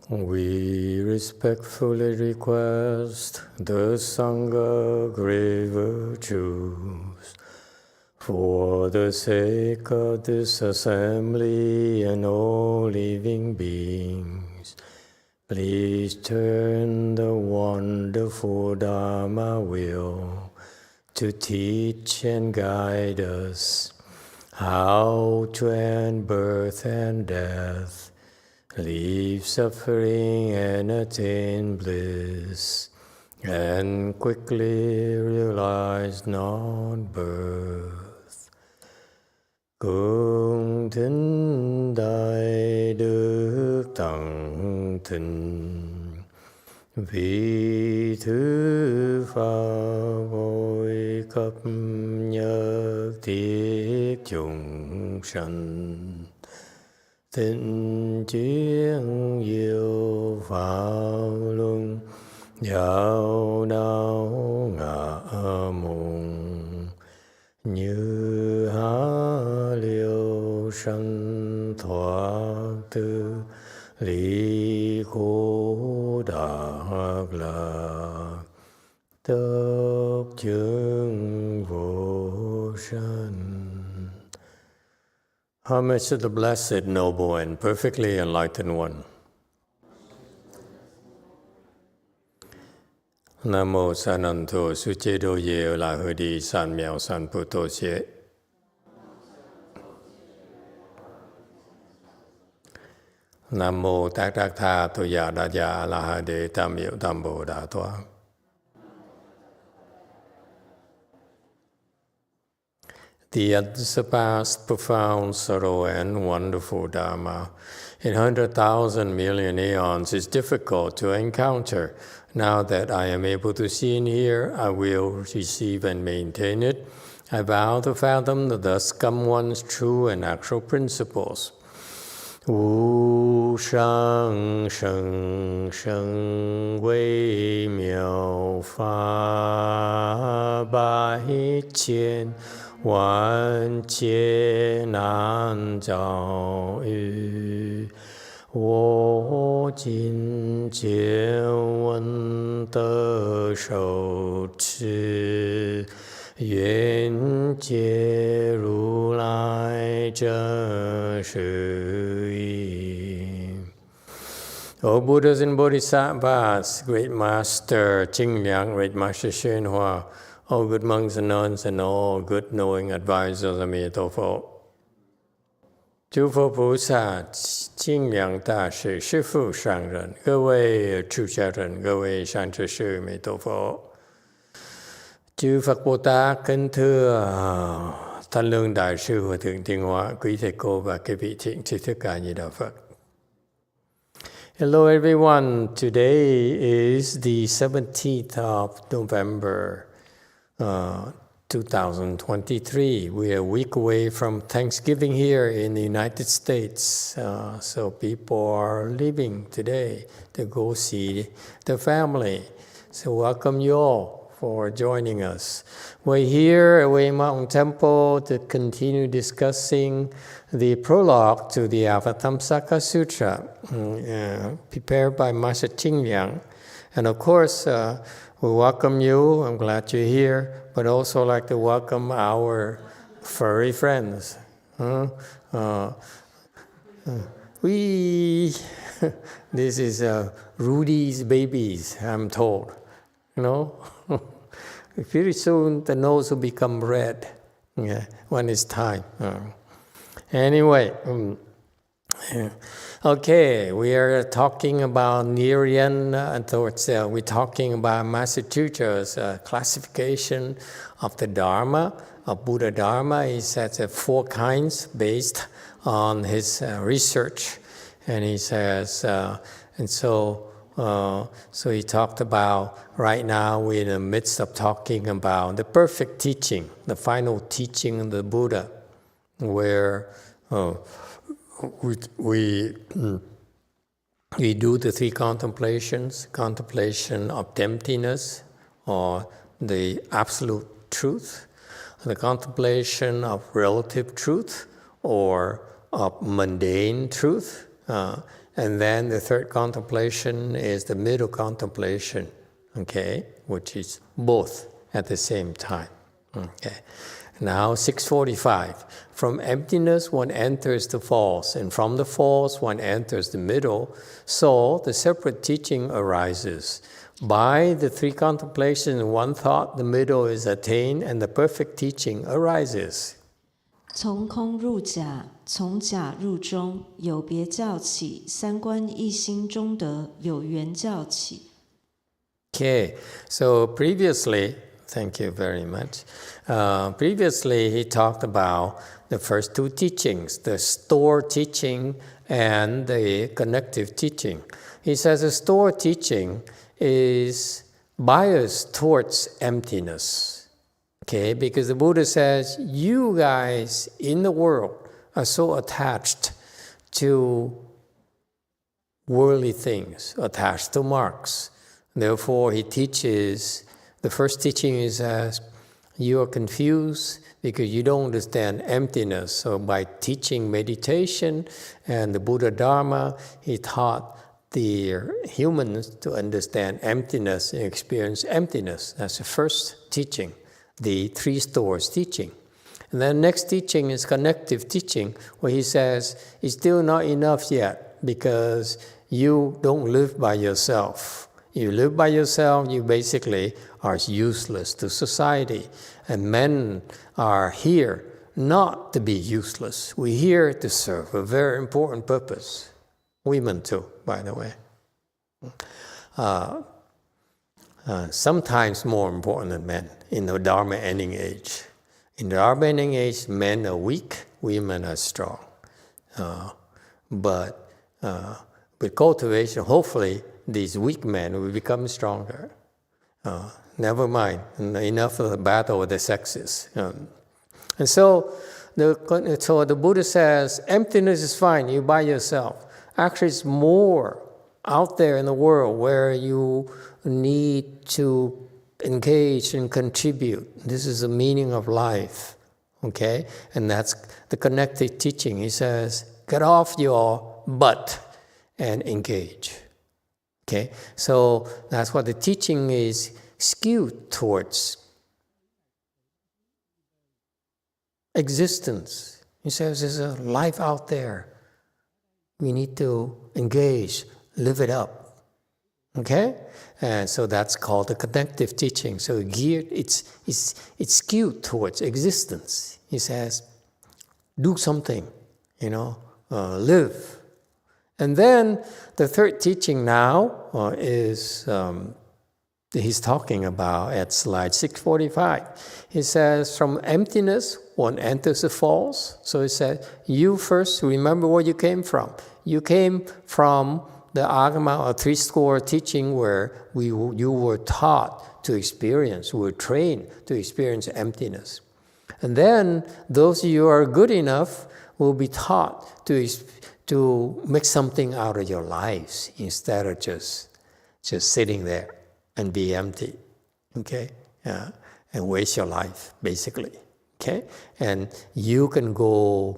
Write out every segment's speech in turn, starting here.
We respectfully request the Sangha great virtues for the sake of this assembly and all living beings. Please turn the wonderful Dharma wheel to teach and guide us how to end birth and death, leave suffering and attain bliss, and quickly realize non-birth. Cung thính đại đức tăng thịnh, vị thứ pháp bồi cấp nhất thiết chúng sanh. Thịnh chiến diệu pháp luân, giáo đạo ngã mùng, như há liêu sanh thoát tư, lý khổ đắc lạc, tất chứng vô sanh. Homage to the Blessed, Noble, and Perfectly Enlightened One. Nam mô Sa Nan Tho Su Che Do Ye La Hư Đi San Miao San Pu To Xie. Nam mô Tát Đắc Tha Tu Ya Đa Ya La Ha De Tam Miệu Tam Bồ Đà Thoa. The unsurpassed, profound, subtle, and wonderful Dharma in 100,000 million aeons is difficult to encounter. Now that I am able to see and hear, I will receive and maintain it. I vow to fathom the thus come one's true and actual principles. Wu shang sheng sheng wei miao fa bai qian wan jie nan zhao yu. 我今见闻得受持，愿解如来真实义。O Buddhas and Bodhisattvas, Great Master Jingliang, Great Master YongHua, all good monks and nuns, and all good knowing advisors of Emitofuo. 诸佛菩萨、清凉大士、师父上人、各位出家人、各位善知识、弥陀佛。Chư Phật Bồ Tát kính thưa Thanh Lương Đại sư Hòa thượng Tiên Hóa, quý thầy cô và các vị thiện tri thức cả Như Đạo Phật. Hello everyone. Today is the 17th of November, 2023. We are a week away from Thanksgiving here in the United States. So people are leaving today to go see their family. So welcome you all for joining us. We're here at Way Mountain Temple to continue discussing the prologue to the Avatamsaka Sutra, prepared by Master Jingliang. And of course, we welcome you. I'm glad you're here, but also like to welcome our furry friends. This is Rudy's babies, I'm told. You know, very soon the nose will become red when it's time. Anyway. Okay, we are talking about Niryan, we're talking about Master Chucha's classification of the Dharma, of Buddha Dharma. He says 4 kinds based on his research. And he says, so he talked about, right now we're in the midst of talking about the perfect teaching, the final teaching of the Buddha, where we do the 3 contemplations, contemplation of emptiness or the absolute truth, the contemplation of relative truth or of mundane truth, And then the third contemplation is the middle contemplation, okay, which is both at the same time. Okay. Now 645. From emptiness one enters the false, and from the false one enters the middle. So the separate teaching arises. By the three contemplations in one thought, the middle is attained, and the perfect teaching arises. 从空入假，从假入中，有别教起；三观一心中得，有缘教起。 Okay, so previously, thank you very much. Previously, he talked about the first two teachings, the store teaching and the connective teaching. He says the store teaching is biased towards emptiness. Okay, because the Buddha says, you guys in the world are so attached to worldly things, attached to marks. Therefore, he teaches, the first teaching is as you are confused because you don't understand emptiness. So by teaching meditation and the Buddha Dharma, he taught the humans to understand emptiness and experience emptiness. That's the first teaching, the three stores teaching. And then next teaching is connective teaching, where he says, it's still not enough yet because you don't live by yourself. You live by yourself, you basically are useless to society. And men are here not to be useless. We're here to serve a very important purpose. Women too, by the way. Sometimes more important than men in the Dharma ending age. In the Dharma ending age, men are weak, women are strong. But with cultivation, hopefully, these weak men will become stronger. Never mind, enough of the battle of the sexes. And so the Buddha says, emptiness is fine, you by yourself. Actually, it's more out there in the world where you need to engage and contribute. This is the meaning of life, okay? And that's the connected teaching. He says, get off your butt and engage. Okay, so that's what the teaching is skewed towards. Existence. He says there's a life out there. We need to engage, live it up. Okay? And so that's called the connective teaching. So geared, it's skewed towards existence. He says, do something, live. And then the third teaching now is, he's talking about at slide 645. He says, from emptiness, one enters the false. So he said, you first remember where you came from. You came from the Agama or three-score teaching where you were taught to experience, were trained to experience emptiness. And then those of you who are good enough will be taught to make something out of your lives instead of just sitting there and be empty, okay? And waste your life, basically, okay? And you can go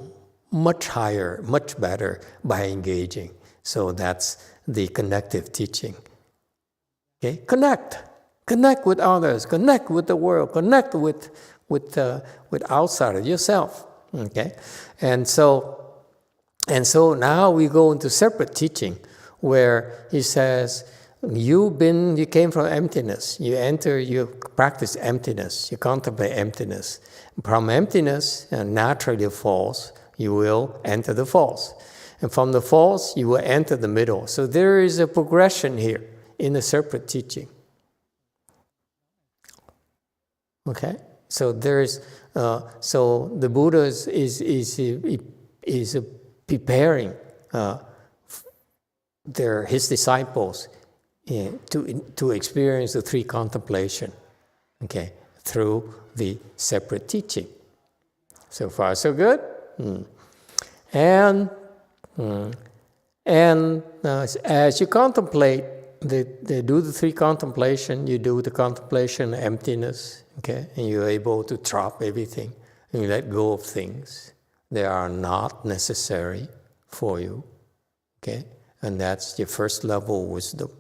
much higher, much better by engaging. So that's the connective teaching, okay? Connect with others, connect with the world, connect with outside of yourself, okay? And so now we go into separate teaching where he says, you came from emptiness. You practice emptiness. You contemplate emptiness. From emptiness, and naturally false, you will enter the false. And from the false, you will enter the middle. So there is a progression here in the separate teaching. Okay? So there's, so the Buddha is preparing his disciples to experience the three contemplation, okay, through the separate teaching. So far, so good. And as you contemplate, they do the three contemplation. You do the contemplation of emptiness, okay, and you're able to drop everything and you let go of things. They are not necessary for you, okay? And that's your first level wisdom.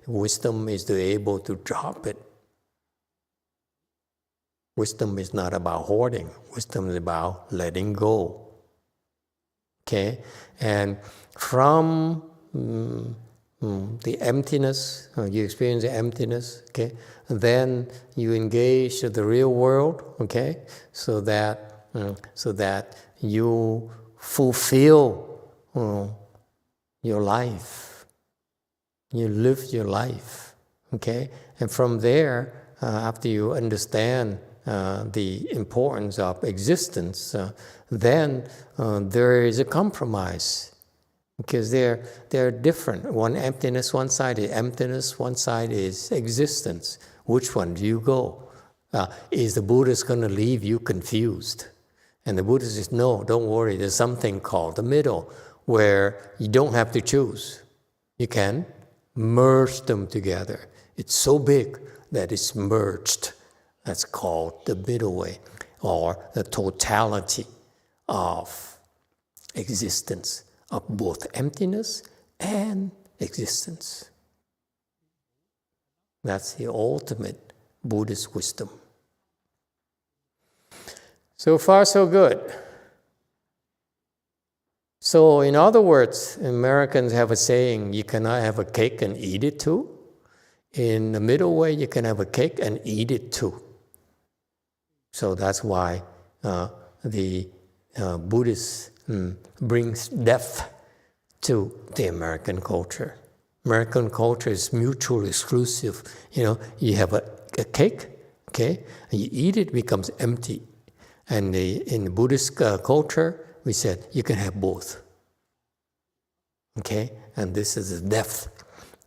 Wisdom is to be able to drop it. Wisdom is not about hoarding. Wisdom is about letting go. Okay? And from the emptiness, you experience the emptiness, okay? And then you engage the real world, okay? So that you fulfill your life. You live your life, okay? And from there, after you understand the importance of existence, then there is a compromise. Because they're different. One emptiness, one side is emptiness, one side is existence. Which one do you go? Is the Buddhist going to leave you confused? And the Buddha says, no, don't worry. There's something called the middle, where you don't have to choose. You can merge them together. It's so big that it's merged. That's called the middle way, or the totality of existence, of both emptiness and existence. That's the ultimate Buddhist wisdom. So far, so good. So, in other words, Americans have a saying, you cannot have a cake and eat it too. In the middle way, you can have a cake and eat it too. So that's why the Buddhist brings death to the American culture. American culture is mutually exclusive. You have a cake, okay, and you eat it, it becomes empty. And in the Buddhist culture, we said you can have both. Okay, and this is the depth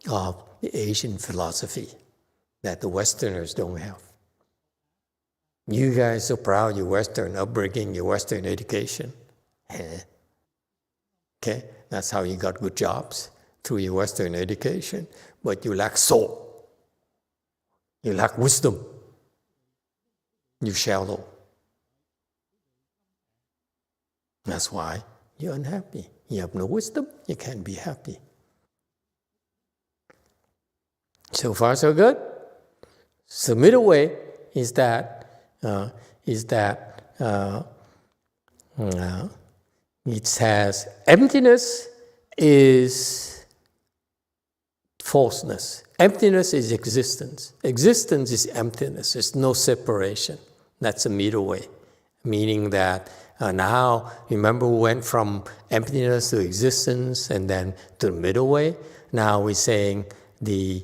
of the Asian philosophy that the Westerners don't have. You guys are so proud your Western upbringing, your Western education. Okay, that's how you got good jobs, through your Western education. But you lack soul. You lack wisdom. You're shallow. That's why you're unhappy. You have no wisdom, you can't be happy. So far, so good. So middle way is that it says emptiness is falseness. Emptiness is existence. Existence is emptiness. There's no separation. That's a middle way, meaning that now, remember we went from emptiness to existence and then to the middle way. Now we're saying the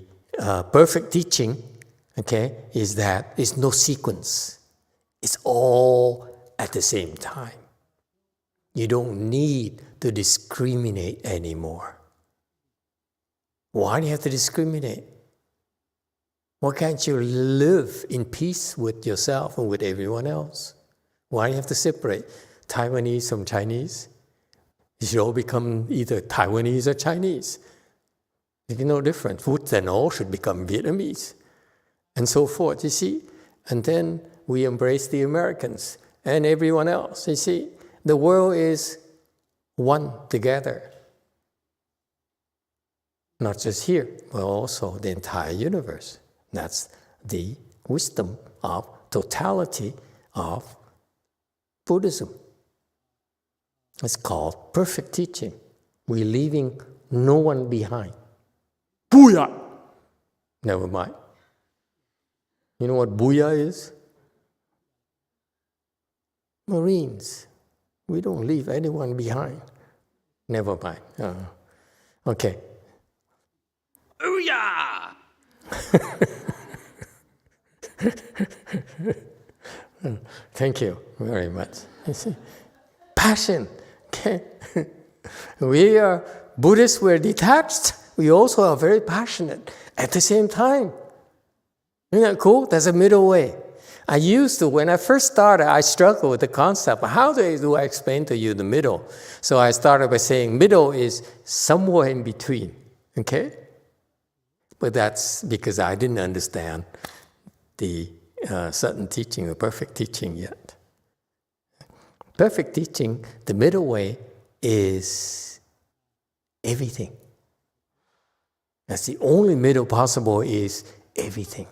perfect teaching, okay, is that it's no sequence. It's all at the same time. You don't need to discriminate anymore. Why do you have to discriminate? Why can't you live in peace with yourself and with everyone else? Why do you have to separate Taiwanese from Chinese? You should all become either Taiwanese or Chinese. There's no difference. Food then all should become Vietnamese. And so forth, you see. And then we embrace the Americans and everyone else, you see. The world is one together. Not just here, but also the entire universe. That's the wisdom of totality of Buddhism. It's called perfect teaching. We're leaving no one behind. Booyah! Never mind. You know what booyah is? Marines. We don't leave anyone behind. Never mind. Okay. Booyah! Thank you very much. You see? Passion. Okay. We are Buddhists, we're detached. We also are very passionate at the same time. Isn't that cool? That's a middle way. When I first started, I struggled with the concept. How do I explain to you the middle? So I started by saying middle is somewhere in between. Okay? But that's because I didn't understand the certain teaching, the perfect teaching yet. Perfect teaching, the middle way, is everything. That's the only middle possible is everything.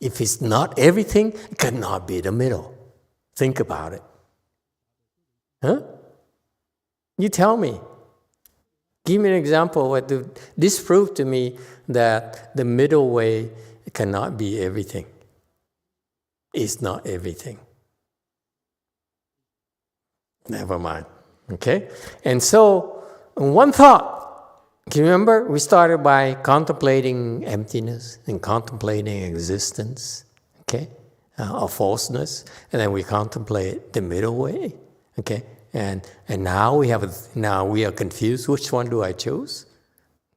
If it's not everything, it cannot be the middle. Think about it. Huh? You tell me. Give me an example what to disprove to me that the middle way cannot be everything. It's not everything. Never mind. Okay? And so, one thought. Do you remember? We started by contemplating emptiness and contemplating existence, okay, of falseness, and then we contemplate the middle way, okay. And now we are confused. Which one do I choose?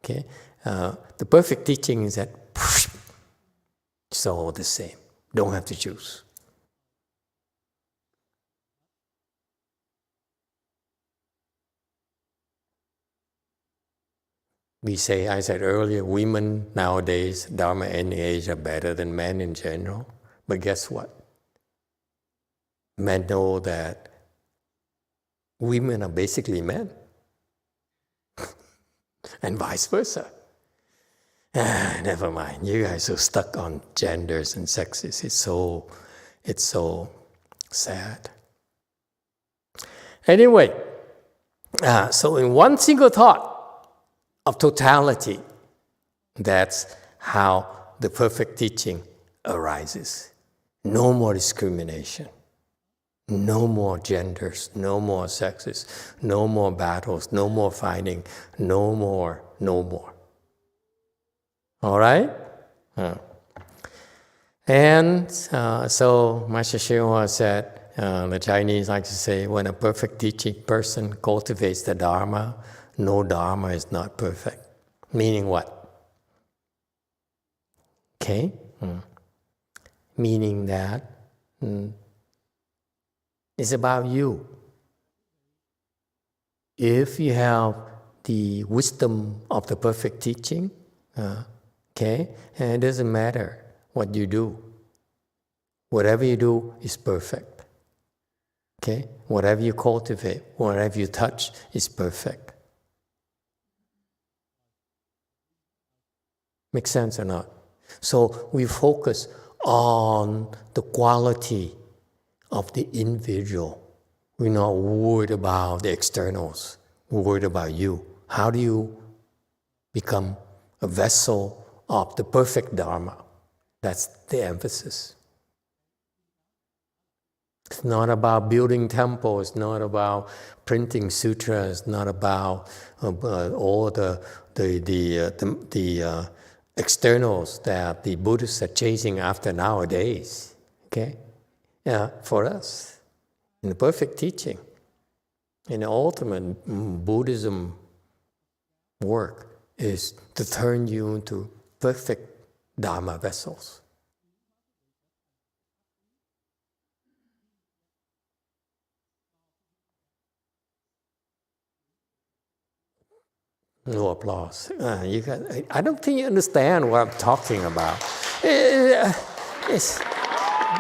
Okay. The perfect teaching is that it's all the same. Don't have to choose. I said earlier, women nowadays, Dharma and age are better than men in general. But guess what? Men know that women are basically men. And vice versa. Never mind. You guys are stuck on genders and sexes. It's so sad. Anyway, so in one single thought, of totality, that's how the perfect teaching arises. No more discrimination, no more genders, no more sexes, no more battles, no more fighting, no more. All right? And so Master YongHua said, the Chinese like to say, when a perfect teaching person cultivates the Dharma, no Dharma is not perfect. Meaning what? Okay? Meaning that it's about you. If you have the wisdom of the perfect teaching, okay, and it doesn't matter what you do. Whatever you do is perfect. Okay? Whatever you cultivate, whatever you touch is perfect. Make sense or not? So we focus on the quality of the individual. We're not worried about the externals. We're worried about you. How do you become a vessel of the perfect Dharma? That's the emphasis. It's not about building temples. It's not about printing sutras. It's not about all the externals that the Buddhists are chasing after nowadays. Okay? For us, in the perfect teaching, in the ultimate Buddhism work is to turn you into perfect Dharma vessels. No applause. I don't think you understand what I'm talking about.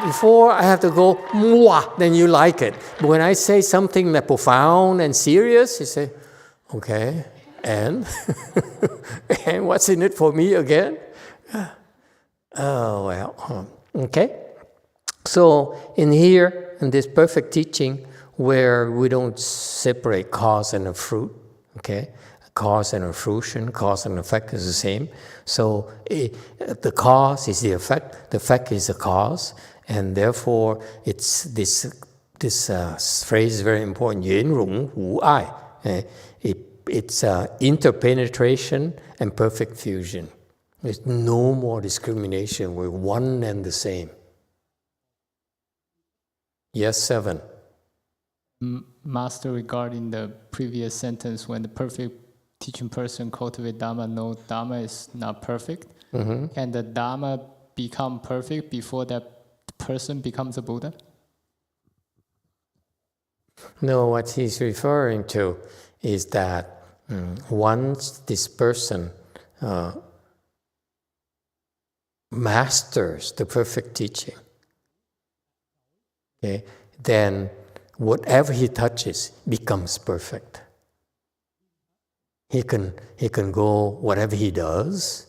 Before I have to go, mwah, then you like it. But when I say something that profound and serious, you say, okay, and? And what's in it for me again? Oh, well, okay. So in here, in this perfect teaching, where we don't separate cause and a fruit, okay? Cause and a fruition, cause and effect is the same. So the cause is the effect is the cause, and therefore it's this phrase is very important. 圆融无碍. It's interpenetration and perfect fusion. There's no more discrimination. We're one and the same. Yes, 7. Master, regarding the previous sentence, when the perfect teaching person cultivate Dharma, no, Dharma is not perfect. Mm-hmm. Can the Dharma become perfect before that person becomes a Buddha? No, what he's referring to is that once this person masters the perfect teaching, okay, then whatever he touches becomes perfect. he can go, whatever he does,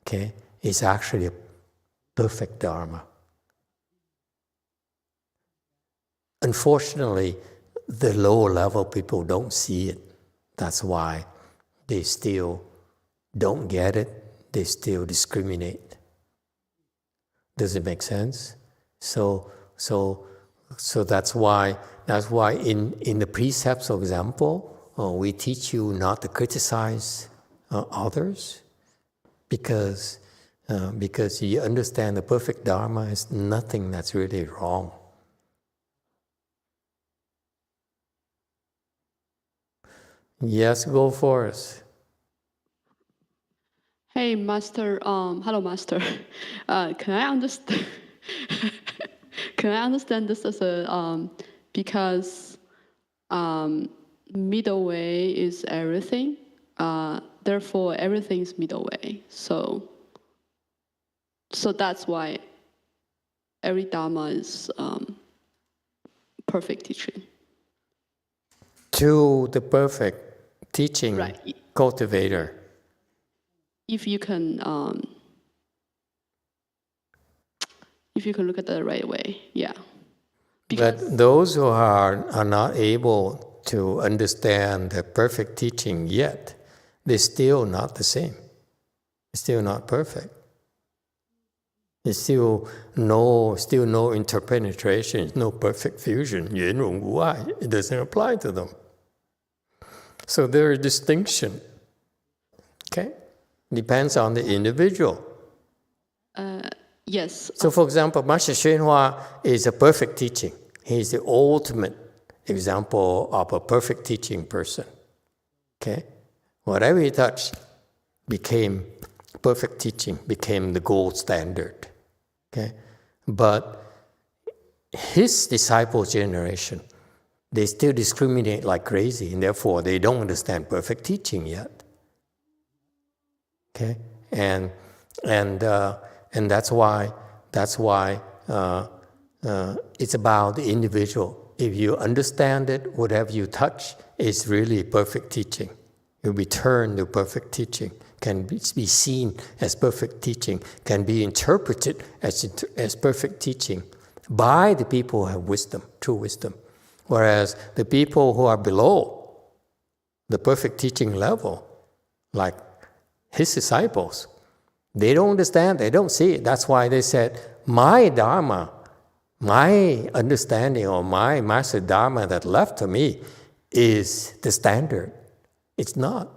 okay, is actually a perfect Dharma. Unfortunately, the lower level people don't see it. That's why they still don't get it. They still discriminate. Does it make sense? So that's why in the precepts, for example, we teach you not to criticize others, because you understand the perfect Dharma is nothing that's really wrong. Yes, go for it. Hey, Master. Hello, Master. Can I understand? Can I understand this as a because middle way is everything. Therefore, everything is middle way. So that's why every Dharma is perfect teaching. To the perfect teaching Right. cultivator. If you can look at it the right way, yeah. But those who are not able to understand the perfect teaching yet, they're still not the same. They're still not perfect. There's still no interpenetration, no perfect fusion. YongHua, it doesn't apply to them. So there is distinction. Okay? Depends on the individual. Yes. So for example, Master YongHua is a perfect teaching. He's the ultimate example of a perfect teaching person. Okay? Whatever he touched became perfect teaching, became the gold standard. Okay? But his disciple generation, they still discriminate like crazy, and therefore they don't understand perfect teaching yet. Okay? And that's why it's about the individual. If you understand it, whatever you touch is really perfect teaching. You return to perfect teaching, can be seen as perfect teaching, can be interpreted as perfect teaching by the people who have wisdom, true wisdom. Whereas the people who are below the perfect teaching level, like his disciples, they don't understand, they don't see it. That's why they said, my Dharma, my understanding or my Master Dharma that left to me is the standard. It's not.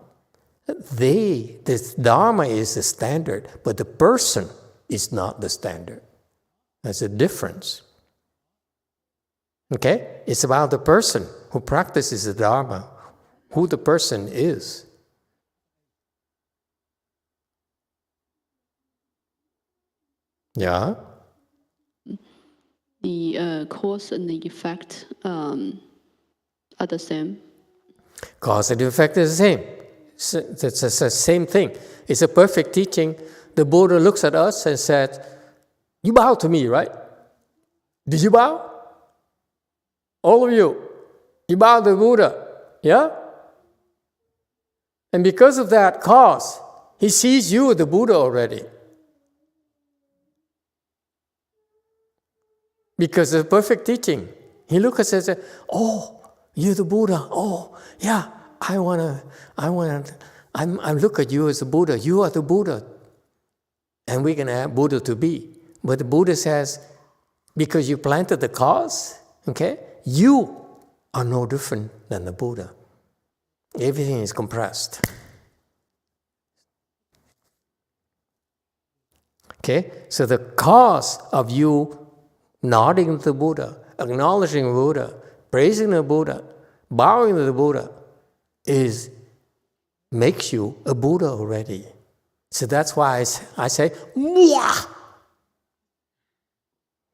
This Dharma is the standard, but the person is not the standard. There's a difference. Okay? It's about the person who practices the Dharma, who the person is. Yeah? The cause and the effect are the same. Cause and effect is the same. It's the same thing. It's a perfect teaching. The Buddha looks at us and said, you bow to me, right? Did you bow? All of you. You bow to the Buddha. Yeah? And because of that cause, he sees you as the Buddha already. Because of perfect teaching. He looks at us and says, oh, you're the Buddha. Oh, yeah, I look at you as the Buddha. You are the Buddha. And we're going to have Buddha to be. But the Buddha says, because you planted the cause, okay, you are no different than the Buddha. Everything is compressed. Okay, so the cause of you nodding to the Buddha, acknowledging the Buddha, praising the Buddha, bowing to the Buddha, makes you a Buddha already. So that's why I say, Mwah!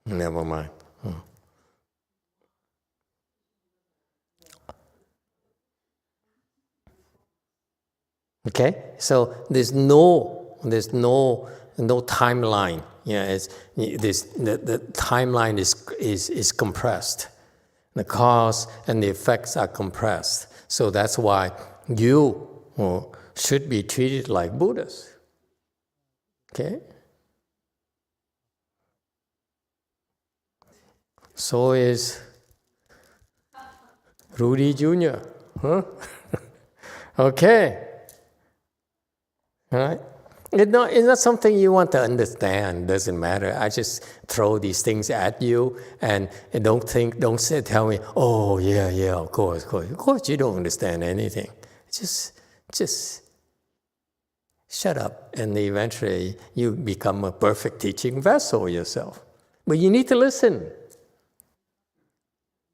Never mind. Okay, so there's no timeline. Yeah, the timeline is compressed. The cause and the effects are compressed. So that's why you or should be treated like Buddhas. Okay? So is Rudy Jr. Huh? Okay. All right? It's not something you want to understand. Doesn't matter. I just throw these things at you, and don't tell me, oh yeah, of course. Of course you don't understand anything. Just shut up, and eventually you become a perfect teaching vessel yourself. But you need to listen.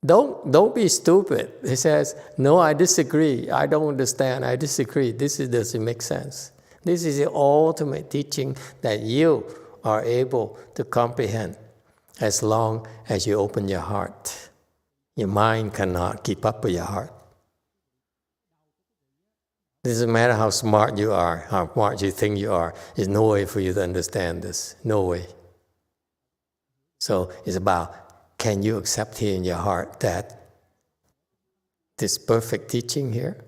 Don't be stupid. He says, no, I disagree. I don't understand. I disagree. This doesn't make sense. This is the ultimate teaching that you are able to comprehend as long as you open your heart. Your mind cannot keep up with your heart. It doesn't matter how smart you are, how smart you think you are. There's no way for you to understand this. No way. So it's about, can you accept here in your heart that this perfect teaching here,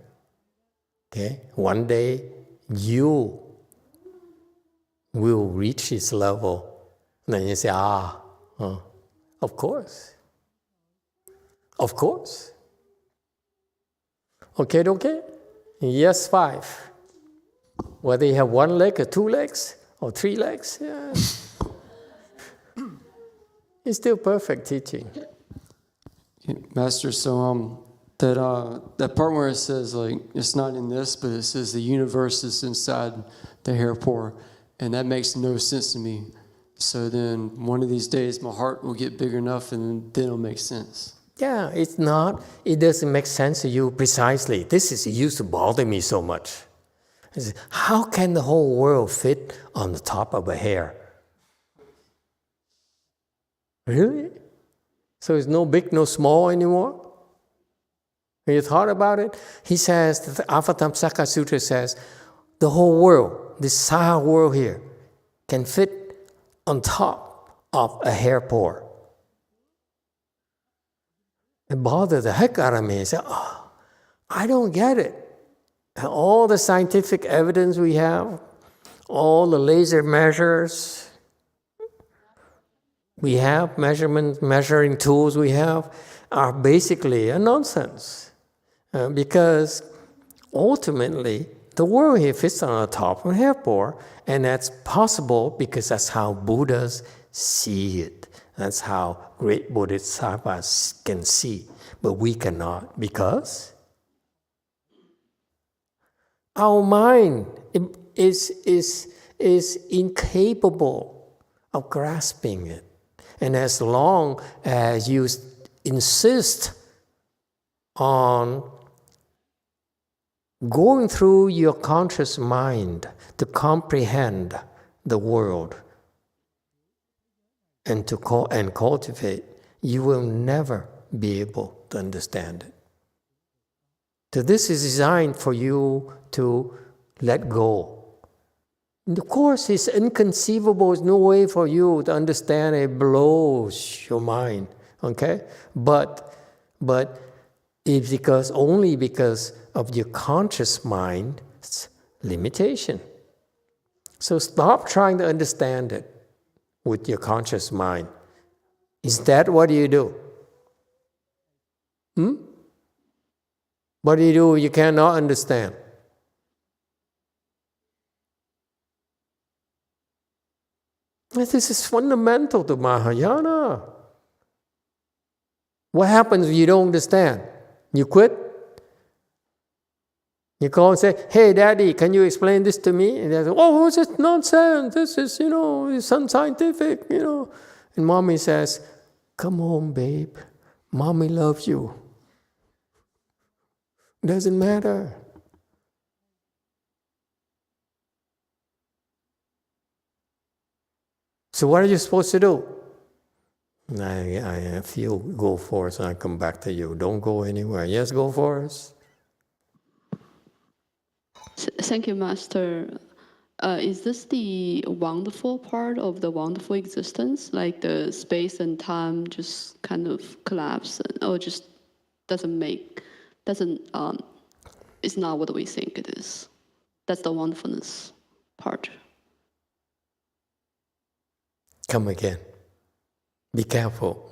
okay, one day you will reach this level. And then you say, of course. Of course. Okay? Yes, 5. Whether you have one leg or 2 legs or 3 legs, yeah. It's still perfect teaching. Master, so that part where it says, like, it's not in this, but it says the universe is inside the hair pore, and that makes no sense to me. So then one of these days my heart will get big enough, and then it'll make sense. Yeah, it doesn't make sense to you precisely. It used to bother me so much. How can the whole world fit on the top of a hair? Really? So it's no big, no small anymore? Have you thought about it? He says, the Avatamsaka Sutra says, the whole world, this Saha world here, can fit on top of a hair pore. It bothered the heck out of me. I said, I don't get it. And all the scientific evidence we have, all the laser measures we have, measuring tools we have, are basically a nonsense. Because ultimately, the world here fits on the top of a hair pore, and that's possible because that's how Buddhas see it. That's how great Bodhisattvas can see, but we cannot, because our mind is incapable of grasping it. And as long as you insist on going through your conscious mind to comprehend the world and to cultivate, you will never be able to understand it. So this is designed for you to let go. And of course, it's inconceivable. There's no way for you to understand. It blows your mind. Okay, but it's only because of your conscious mind's limitation. So stop trying to understand it with your conscious mind. Instead, what do you do? What do? You cannot understand. This is fundamental to Mahayana. What happens if you don't understand? You quit? You call and say, hey, Daddy, can you explain this to me? And they say, oh, it's just nonsense. This is, it's unscientific, And Mommy says, come home, babe. Mommy loves you. Doesn't matter. So what are you supposed to do? I feel go for us and I come back to you. Don't go anywhere. Yes, go for us. Thank you, Master. Is this the wonderful part of the wonderful existence? Like the space and time just kind of collapse, or just it's not what we think it is? That's the wonderfulness part. Come again. Be careful.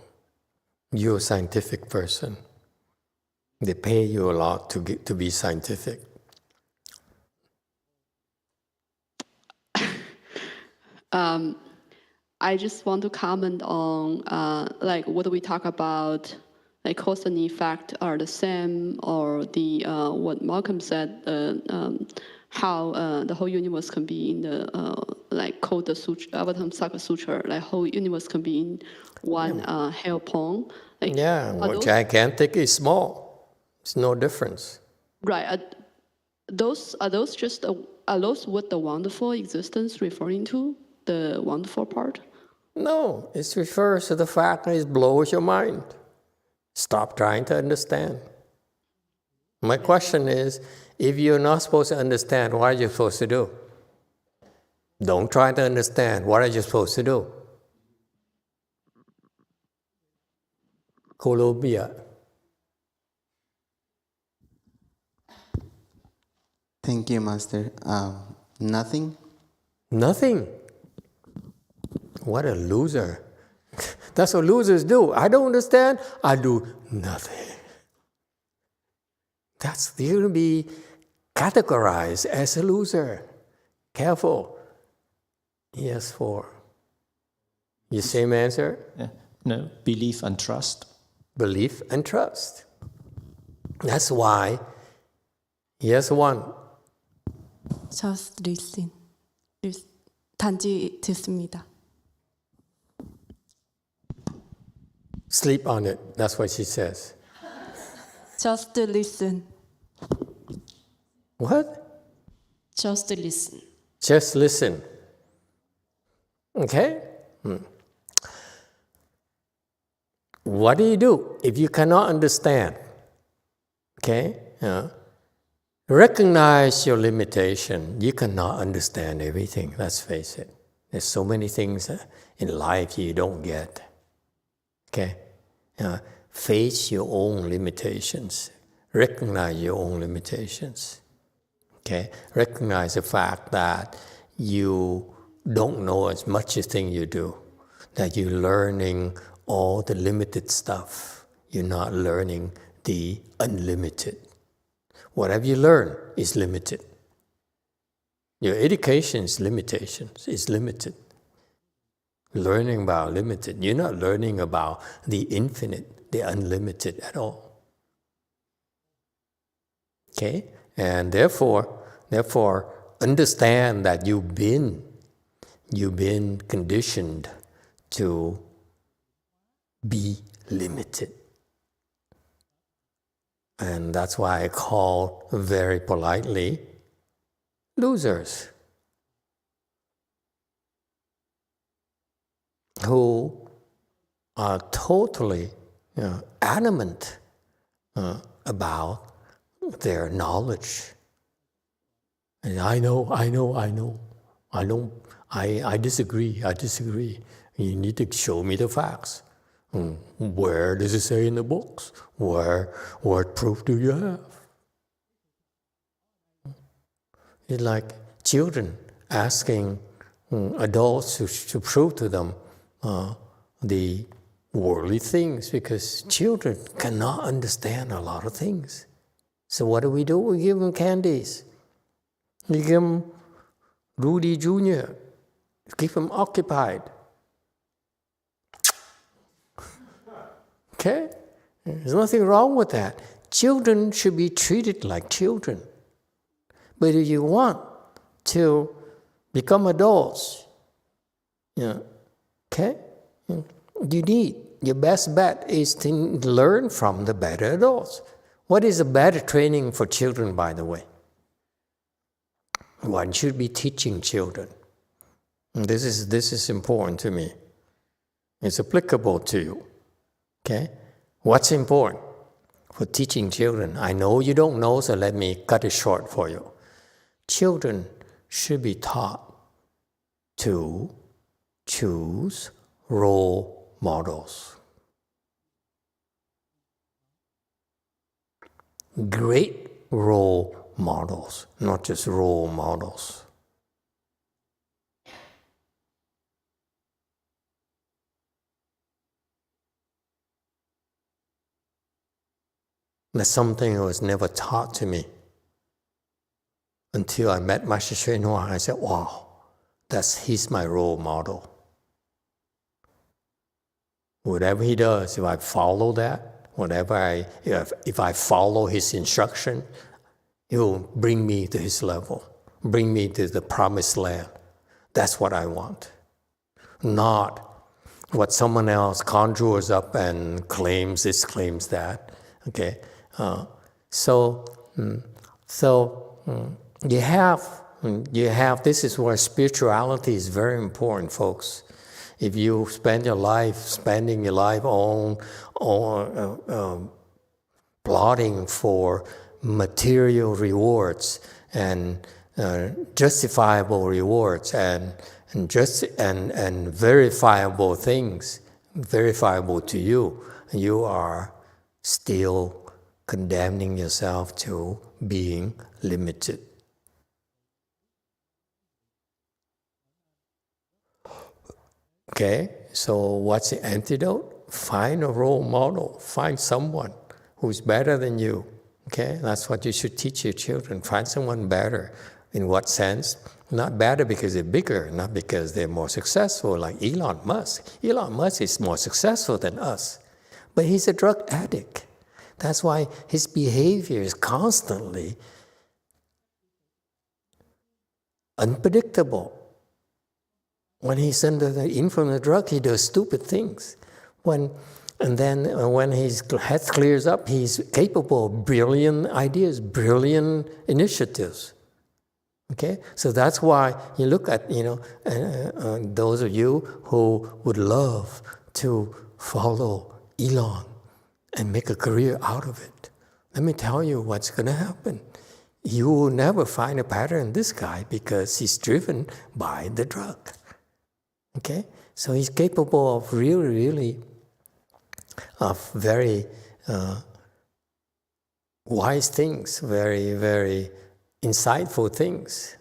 You're a scientific person. They pay you a lot to be scientific. I just want to comment on like what we talk about, like cause and effect are the same, or the what Malcolm said, how the whole universe can be in the like called the sutra, Avatamsaka Sutra, like whole universe can be in one hail pong. Like, gigantic is small. It's no difference. Right. Are those what the wonderful existence referring to? The wonderful part? No, it refers to the fact that it blows your mind. Stop trying to understand. My question is, if you're not supposed to understand, what are you supposed to do? Don't try to understand. What are you supposed to do? Colombia. Thank you, Master. Nothing? Nothing. What a loser. That's what losers do. I don't understand. I do nothing. You're going to be categorized as a loser. Careful. Yes, 4. You same answer? Yeah. No, belief and trust. Belief and trust. That's why, yes, 1. Just listen. 단지 듣습니다. Sleep on it. That's what she says. Just listen. What? Just listen. Just listen. Okay? What do you do if you cannot understand? Okay? Recognize your limitation. You cannot understand everything, let's face it. There's so many things in life you don't get. Okay? Face your own limitations. Recognize your own limitations. Okay? Recognize the fact that you don't know as much as thing you do. That you're learning all the limited stuff. You're not learning the unlimited. Whatever you learn is limited. Your education's limitations is limited. Learning about limited. You're not learning about the infinite, the unlimited at all. Okay? And therefore, understand that you've been conditioned to be limited. And that's why I call very politely losers who are totally adamant about their knowledge. And I disagree. You need to show me the facts. Where does it say in the books? What proof do you have? It's like children asking adults to prove to them the worldly things, because children cannot understand a lot of things. So what do? We give them candies. We give them Rudy Jr. Keep them occupied. Okay? There's nothing wrong with that. Children should be treated like children. But if you want to become adults, okay? Your best bet is to learn from the better adults. What is a better training for children, by the way? One should be teaching children. This is important to me. It's applicable to you. Okay? What's important for teaching children? I know you don't know, so let me cut it short for you. Children should be taught to choose role models. Great role models, not just role models. That's something that was never taught to me. Until I met Master YongHua, I said, wow, he's my role model. Whatever he does, if I follow that, if I follow his instruction, it will bring me to his level, bring me to the promised land. That's what I want. Not what someone else conjures up and claims this, claims that. Okay, you have. This is where spirituality is very important, folks. If you spending your life on plotting for material rewards and justifiable rewards and verifiable things, verifiable to you, you are still condemning yourself to being limited. Okay, so what's the antidote? Find a role model. Find someone who's better than you. Okay, that's what you should teach your children. Find someone better. In what sense? Not better because they're bigger, not because they're more successful, like Elon Musk. Elon Musk is more successful than us, but he's a drug addict. That's why his behavior is constantly unpredictable. When he's under the influence of the drug, he does stupid things. When his head clears up, he's capable of brilliant ideas, brilliant initiatives. Okay, so that's why you look at those of you who would love to follow Elon and make a career out of it. Let me tell you what's going to happen. You will never find a pattern in this guy because he's driven by the drug. Okay, so he's capable of really of very wise things, very, very insightful things,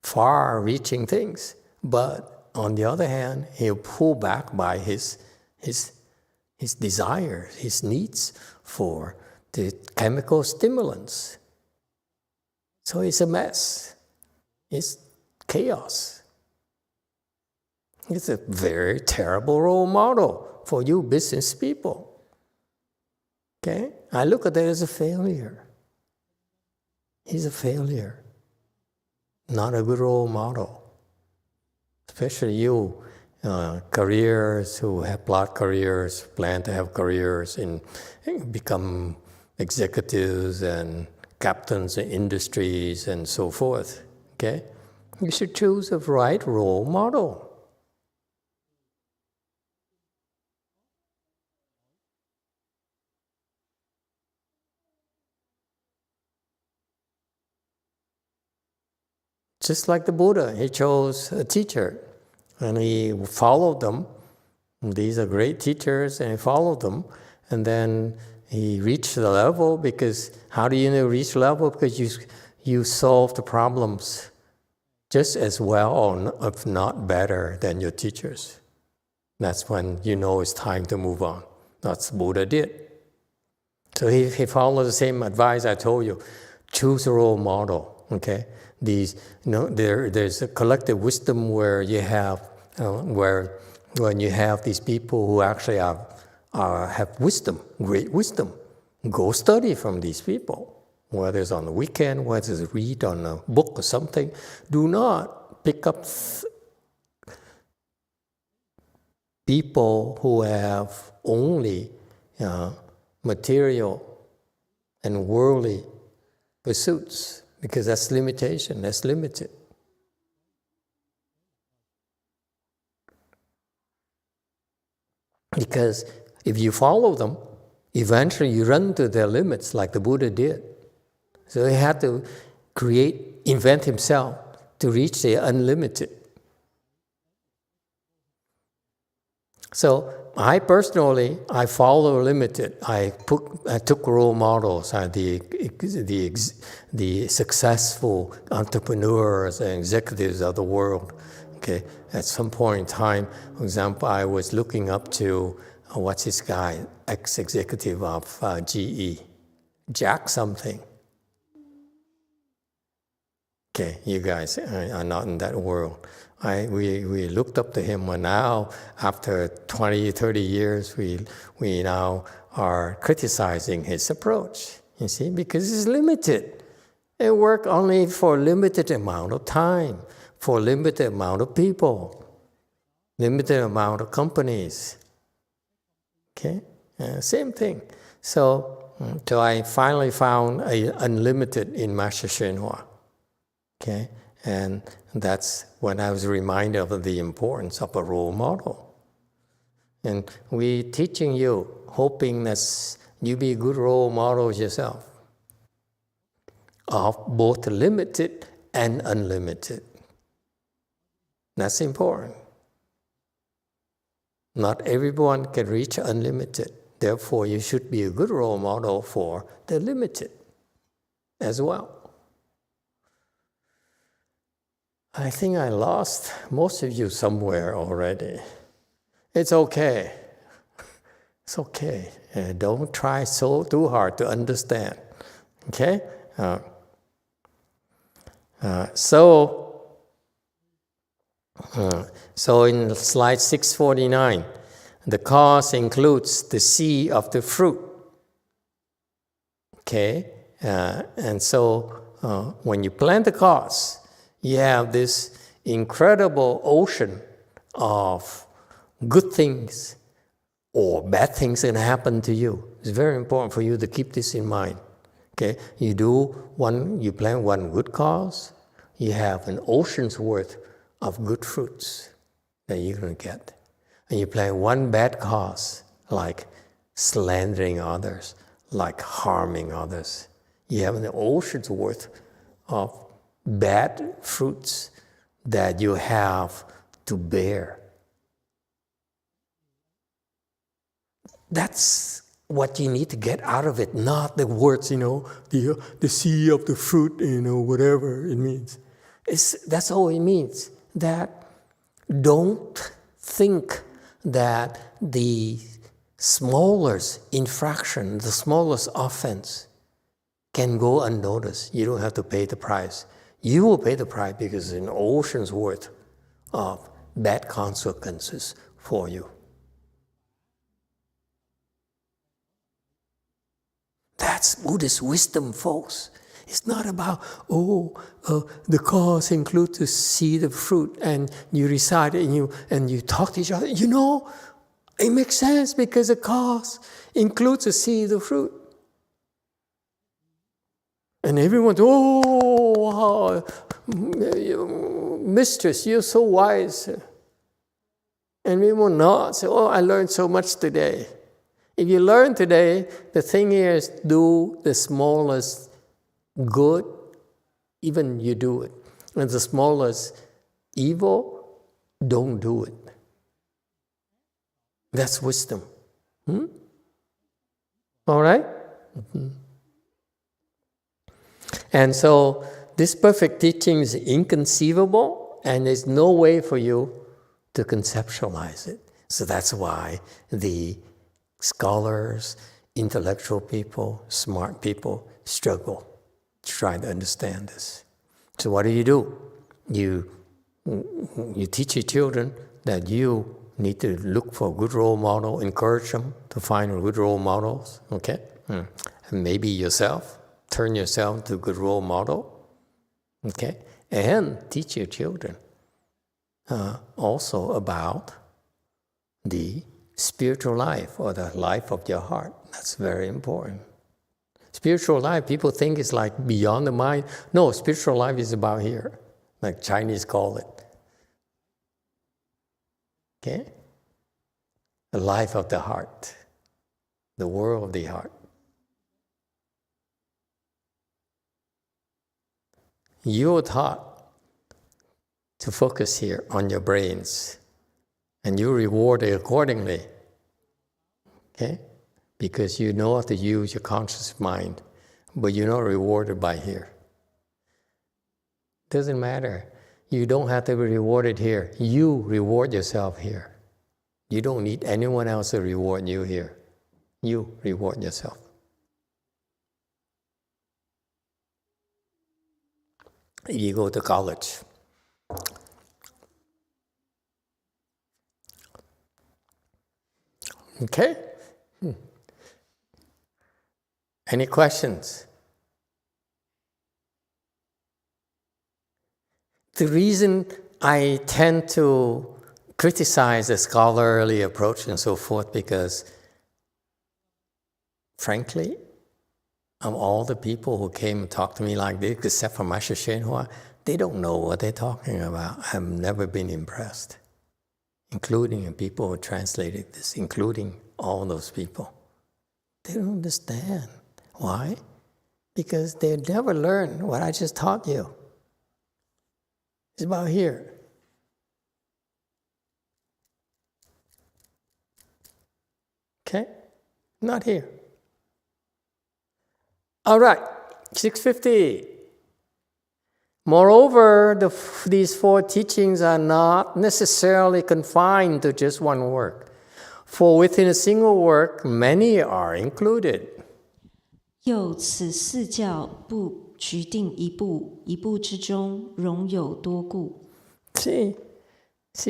far-reaching things. But on the other hand, he'll pull back by his desire, his needs for the chemical stimulants. So it's a mess. It's chaos. It's a very terrible role model for you business people. Okay? I look at that as a failure. He's a failure. Not a good role model. Especially you, careers who have plot careers, plan to have careers and become executives and captains in industries and so forth. Okay? You should choose a right role model. Just like the Buddha, he chose a teacher and he followed them. These are great teachers and he followed them. And then he reached the level because, how do you know reach level? Because you solve the problems just as well or if not better than your teachers. That's when you know it's time to move on. That's what Buddha did. So he followed the same advice I told you. Choose a role model, okay? There's a collective wisdom where you have, when you have these people who actually have wisdom, great wisdom, go study from these people. Whether it's on the weekend, whether it's read on a book or something. Do not pick up people who have only material and worldly pursuits. Because that's limitation, that's limited. Because if you follow them, eventually you run to their limits like the Buddha did. So he had to invent himself to reach the unlimited. So I personally, I follow limited. I took role models, the successful entrepreneurs and executives of the world. Okay, at some point in time, for example, I was looking up to what's this guy, ex-executive of GE, Jack something. Okay, you guys are not in that world. We looked up to him, and now, after 20, 30 years, we now are criticizing his approach, you see, because it's limited. It works only for a limited amount of time, for a limited amount of people, limited amount of companies. Okay, same thing. So I finally found unlimited in Master Shenhua. Okay, and that's when I was reminded of the importance of a role model. And we teaching you, hoping that you be good role models yourself, of both limited and unlimited. That's important. Not everyone can reach unlimited. Therefore, you should be a good role model for the limited as well. I think I lost most of you somewhere already. It's okay. It's okay. Don't try too hard to understand. Okay? So in slide 649, the cause includes the seed of the fruit. Okay? And so when you plant the cause, you have this incredible ocean of good things or bad things that happen to you. It's very important for you to keep this in mind. Okay, you plant one good cause, you have an ocean's worth of good fruits that you're going to get. And you plant one bad cause, like slandering others, like harming others. You have an ocean's worth of bad fruits that you have to bear. That's what you need to get out of it, not the words, the seed of the fruit, whatever it means. That's all it means. That don't think that the smallest infraction, the smallest offense can go unnoticed. You don't have to pay the price. You will pay the price because it's an ocean's worth of bad consequences for you. That's Buddhist wisdom, folks. It's not about, the cause includes the seed of fruit, and you recite it and you talk to each other. It makes sense because the cause includes the seed of fruit. And everyone, wow, mistress, you're so wise. And we will not say, I learned so much today. If you learn today, the thing here is do the smallest good, even you do it. And the smallest evil, don't do it. That's wisdom. All right? Mm-hmm. And so this perfect teaching is inconceivable, and there's no way for you to conceptualize it. So that's why the scholars, intellectual people, smart people struggle to try to understand this. So what do? You teach your children that you need to look for a good role model, encourage them to find good role models, okay? And maybe yourself, turn yourself to a good role model, okay? And teach your children also about the spiritual life or the life of your heart. That's very important. Spiritual life, people think it's like beyond the mind. No, spiritual life is about here, like Chinese call it. Okay? The life of the heart, the world of the heart. You're taught to focus here on your brains And you reward it accordingly. Okay? Because you know how to use your conscious mind, but you're not rewarded by here. Doesn't matter. You don't have to be rewarded here. You reward yourself here. You don't need anyone else to reward you here. You reward yourself. You go to college. Okay? Any questions? The reason I tend to criticize the scholarly approach and so forth, because frankly, of all the people who came and talked to me like this, except for Master YongHua, they don't know what they're talking about. I've never been impressed, including the people who translated this, including all those people. They don't understand. Why? Because they never learned what I just taught you. It's about here. Okay? Not here. All right, 650. Moreover, these four teachings are not necessarily confined to just one work. For within a single work, many are included. 又此四教不局定一部，一部之中容有多故。 See,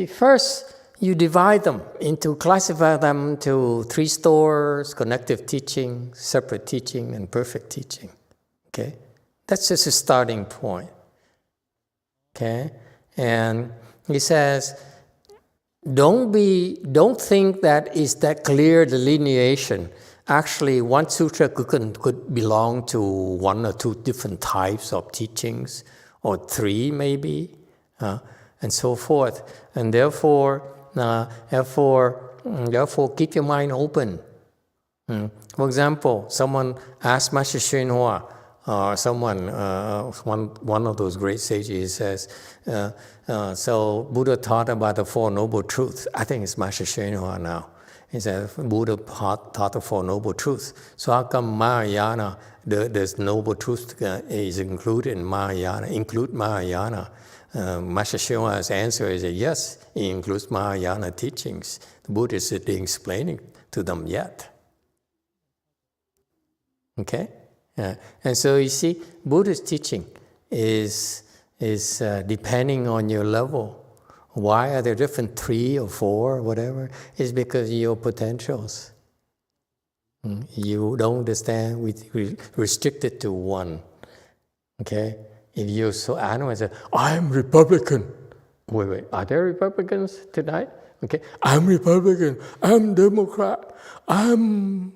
first you divide them classify them to 3 stores: connective teaching, separate teaching, and perfect teaching. Okay, that's just a starting point. Okay, and he says, don't think that is that clear delineation. Actually, one sutra could belong to 1 or 2 different types of teachings, or 3 maybe, and so forth. And therefore, keep your mind open. For example, someone asked Master YongHua, or someone, one of those great sages says, so Buddha taught about the 4 Noble Truths. I think it's Master YongHua now. He said, Buddha taught the 4 Noble Truths. So how come Mahayana, this Noble Truth is included in Mahayana, include Mahayana? Master YongHua's answer is yes, it includes Mahayana teachings. The Buddha isn't explaining to them yet. Okay? And so you see, Buddha's teaching is depending on your level. Why are there different 3 or 4, whatever? It's because of your potentials. You don't understand, we restricted to 1. Okay? If you're so adamant, say, I'm Republican. Wait, are there Republicans tonight? Okay, I'm Republican, I'm Democrat, I'm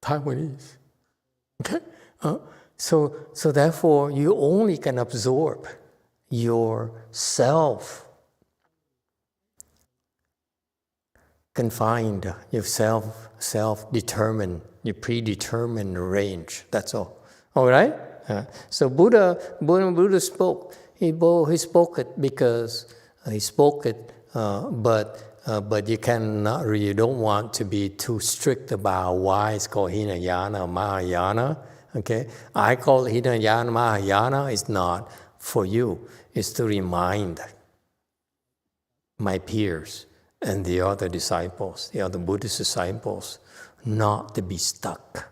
Taiwanese. Okay? So therefore, you only can absorb yourself, confined, yourself, self-determined, your predetermined range. That's all. All right? So Buddha spoke. He spoke it because he spoke it, but you cannot. You don't want to be too strict about why it's called Hinayana or Mahayana. Okay, I call it Hinayana Mahayana. It's not for you. It's to remind my peers and the other disciples, the other Buddhist disciples, not to be stuck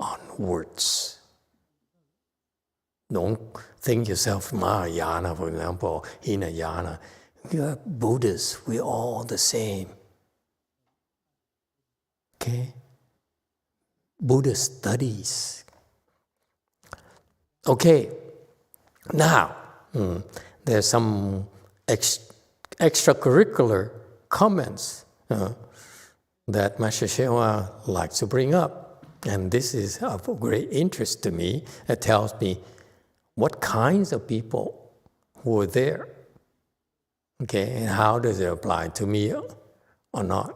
on words. Don't think yourself Mahayana, for example, Hinayana. You are Buddhists, we're all the same. Okay? Buddhist studies. Okay, now, there's some extracurricular comments that Master YongHua likes to bring up. And this is of great interest to me. It tells me what kinds of people were there. Okay, and how does it apply to me or not?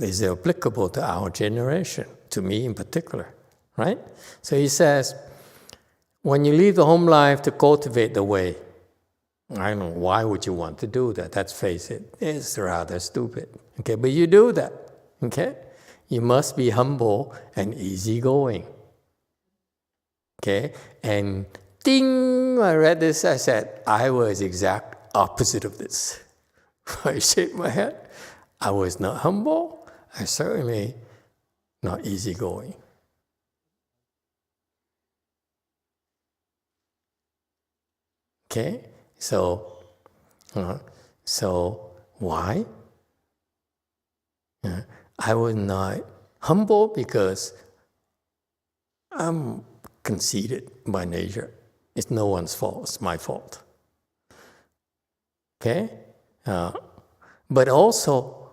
Is it applicable to our generation, to me in particular, right? So he says, when you leave the home life to cultivate the way, I don't know, why would you want to do that? Let's face it, it's rather stupid. Okay, but you do that. Okay? You must be humble and easygoing. Okay? And ding, I read this, I said, I was exact opposite of this. I shake my head. I was not humble. I certainly not easygoing. Okay? So why? I was not humble because I'm conceited by nature. It's no one's fault. It's my fault. Okay? But also,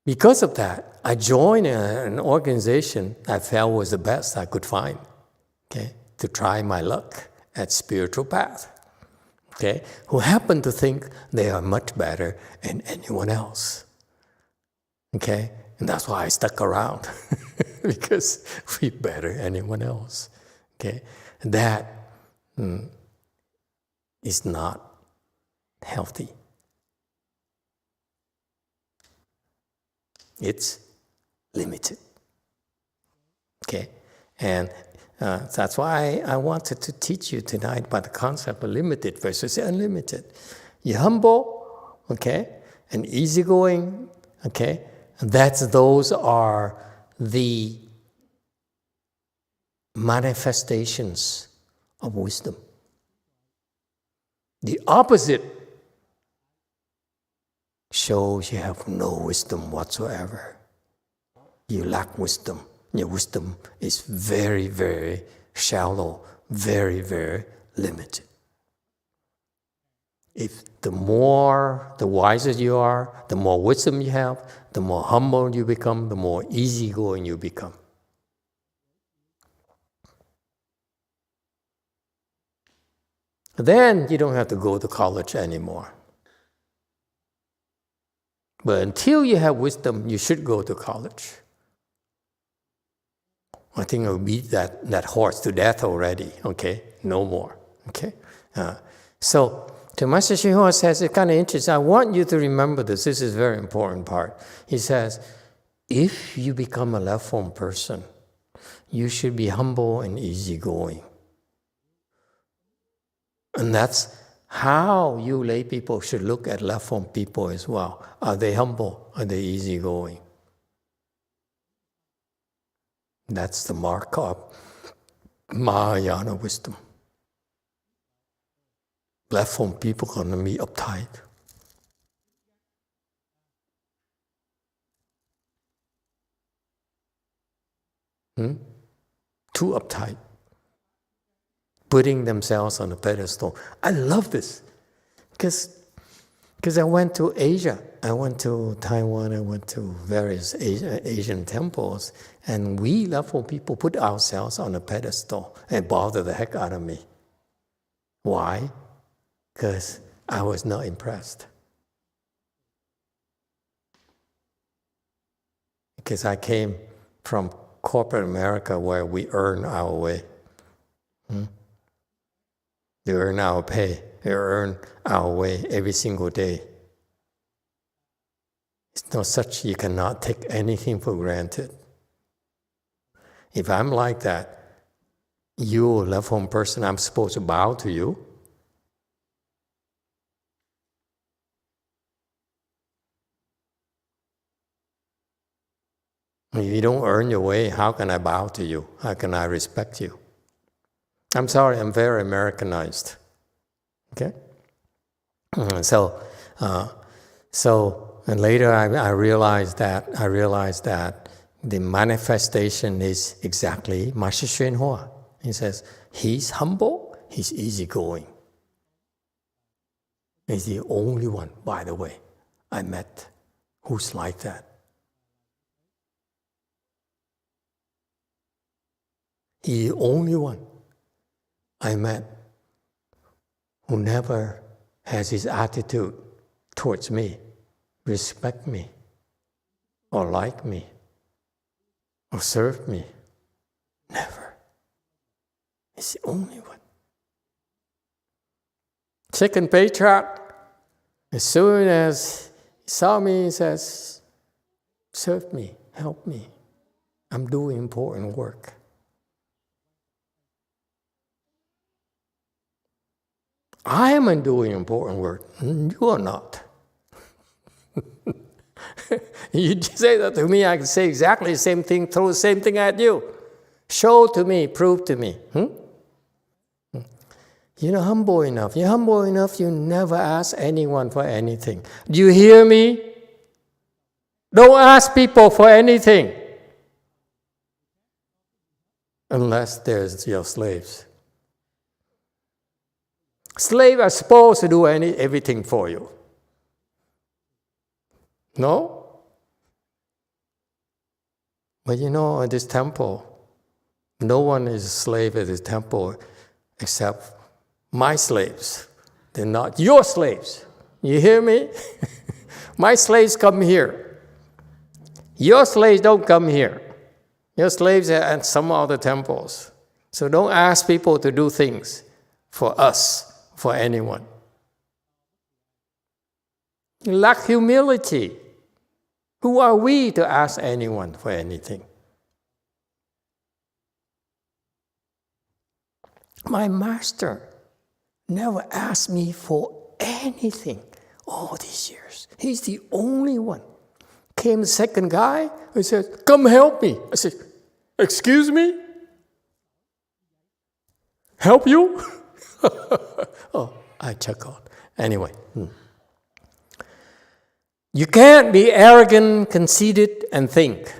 because of that, I joined an organization I felt was the best I could find, okay, to try my luck at spiritual path, okay, who happen to think they are much better than anyone else, okay? And that's why I stuck around, because we're better than anyone else, okay? That is not healthy. It's limited, okay? And that's why I wanted to teach you tonight about the concept of limited versus unlimited. You're humble, okay, and easygoing, okay? And those are the manifestations of wisdom. The opposite shows you have no wisdom whatsoever. You lack wisdom. Your wisdom is very, very shallow, very, very limited. If the wiser you are, the more wisdom you have, the more humble you become, the more easygoing you become. Then you don't have to go to college anymore. But until you have wisdom, you should go to college. I think I'll beat that horse to death already, okay? No more, okay? So Master YongHua says, it's kind of interesting. I want you to remember this. This is a very important part. He says, if you become a left-form person, you should be humble and easygoing. And that's how you lay people should look at left-form people as well. Are they humble? Are they easygoing? That's the mark of Mahayana wisdom. Left-form people are going to be uptight. Too uptight. Putting themselves on a pedestal. I love this. Because I went to Asia. I went to Taiwan. I went to various Asian temples. And we left-form people put ourselves on a pedestal and bother the heck out of me. Why? Because I was not impressed. Because I came from corporate America where we earn our way. We earn our pay. We earn our way every single day. It's not such you cannot take anything for granted. If I'm like that, you, a left-form person, I'm supposed to bow to you. If you don't earn your way, how can I bow to you? How can I respect you? I'm sorry, I'm very Americanized. Okay? And later I realized that the manifestation is exactly Master YongHua. He says, he's humble, he's easygoing. He's the only one, by the way, I met who's like that. He's the only one I met who never has his attitude towards me, respect me, or like me, or serve me. Never. He's the only one. Second patriarch, as soon as he saw me, he says, serve me, help me. I'm doing important work. I am doing important work. You are not. You say that to me, I can say exactly the same thing, throw the same thing at you. Show to me, prove to me. You're not humble enough. You're humble enough, you never ask anyone for anything. Do you hear me? Don't ask people for anything. Unless there's your slaves. Slaves are supposed to do everything for you. No? But at this temple, no one is a slave at this temple except my slaves. They're not your slaves. You hear me? My slaves come here. Your slaves don't come here. Your slaves are at some other temples. So don't ask people to do things for us, for anyone. You lack humility. Who are we to ask anyone for anything? My master never asked me for anything all these years. He's the only one. Came the second guy who said, come help me. I said, excuse me? Help you? Oh, I chuckled. Anyway. You can't be arrogant, conceited, and think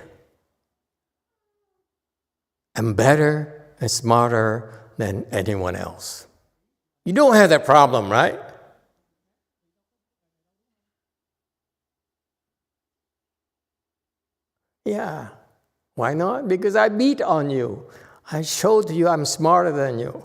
I'm better and smarter than anyone else. You don't have that problem, right? Yeah. Why not? Because I beat on you. I showed you I'm smarter than you.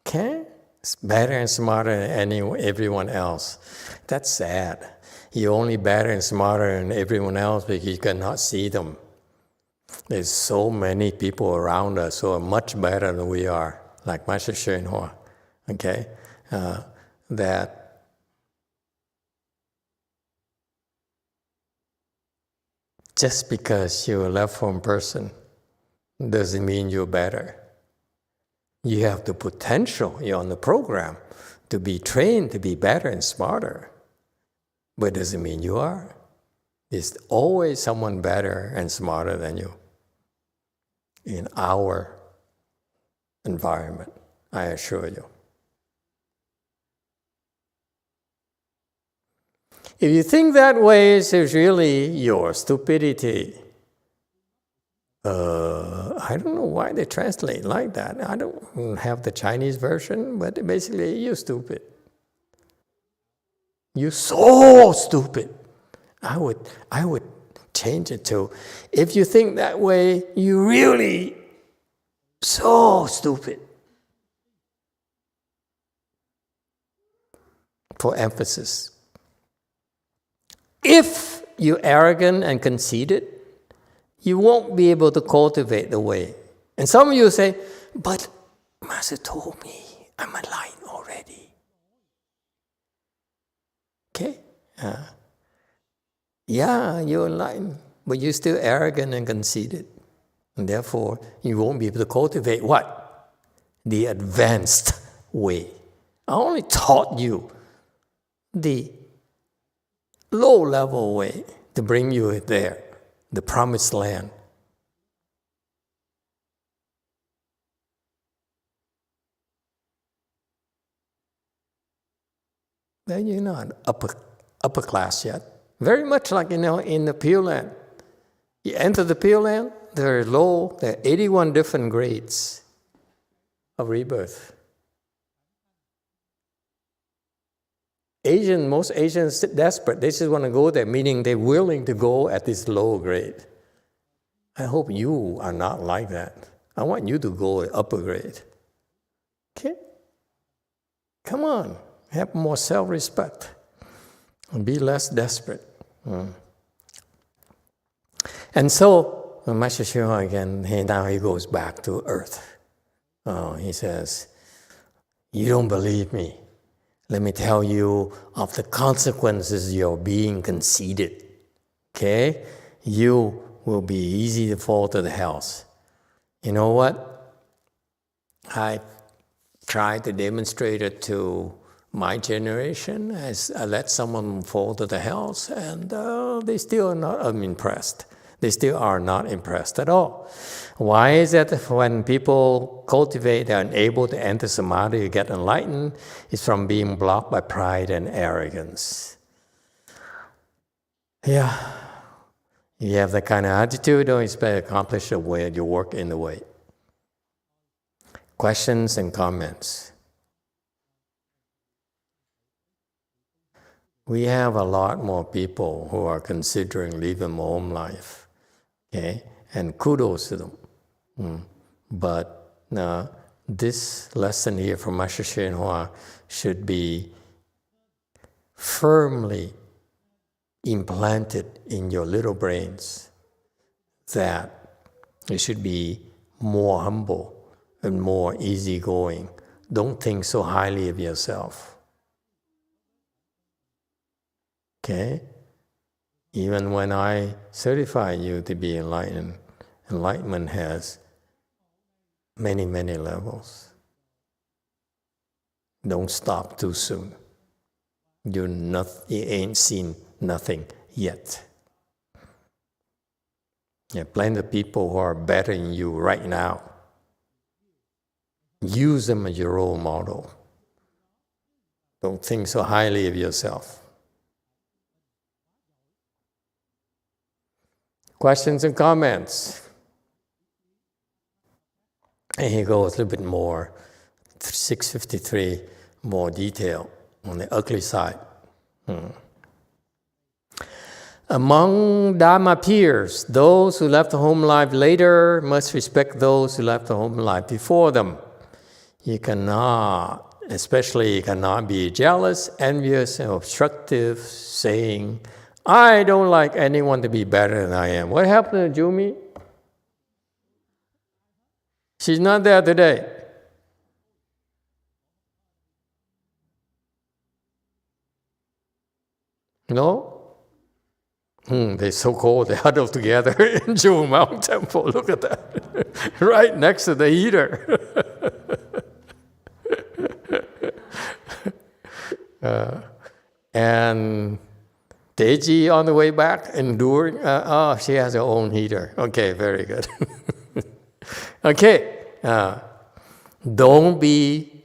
Okay? It's better and smarter than everyone else. That's sad. You're only better and smarter than everyone else because you cannot see them. There's so many people around us who are much better than we are, like Master YongHua, okay? That just because you're a left-form person doesn't mean you're better. You have the potential, you're on the program to be trained to be better and smarter. But it doesn't mean you are. There's always someone better and smarter than you in our environment, I assure you. If you think that way, it's really your stupidity. I don't know why they translate like that. I don't have the Chinese version, but basically, you're stupid. You're so stupid. I would change it to, if you think that way, you're really so stupid. For emphasis. If you're arrogant and conceited, you won't be able to cultivate the way. And some of you say, but Master told me I'm enlightened already. Okay? Yeah, you're enlightened, but you're still arrogant and conceited. And therefore, you won't be able to cultivate what? The advanced way. I only taught you the low-level way to bring you there. The promised land. Then you're not upper class yet. Very much like in the Pure Land. You enter the Pure Land, there are 81 different grades of rebirth. Most Asians are desperate. They just want to go there, meaning they're willing to go at this low grade. I hope you are not like that. I want you to go upper grade. Okay? Come on. Have more self-respect. And be less desperate. And so, Master Shihua again, now he goes back to earth. He says, you don't believe me. Let me tell you of the consequences of your being conceited. Okay? You will be easy to fall to the hells. You know what? I tried to demonstrate it to my generation as I let someone fall to the hells, and they still are not impressed. They still are not impressed at all. Why is it when people cultivate and are able to enter samadhi to get enlightened, it's from being blocked by pride and arrogance. Yeah. You have that kind of attitude, don't expect to accomplish your work in the way. Questions and comments. We have a lot more people who are considering leaving home life, okay? And kudos to them. But this lesson here from Master YongHua should be firmly implanted in your little brains, that you should be more humble and more easygoing. Don't think so highly of yourself. Okay? Even when I certify you to be enlightened, enlightenment has many, many levels. Don't stop too soon. You ain't seen nothing yet. There are plenty of people who are better than you right now. Use them as your role model. Don't think so highly of yourself. Questions and comments? And he goes a little bit more, 653, more detail on the ugly side. Among Dharma peers, those who left the home life later must respect those who left the home life before them. You cannot, especially you cannot be jealous, envious, and obstructive, saying, I don't like anyone to be better than I am. What happened to Jumi? She's not there today. No? They're so cold, they huddle together in Jewel Mountain Temple. Look at that. Right next to the heater. And Deji on the way back, enduring. She has her own heater. Okay, very good. Okay. Don't be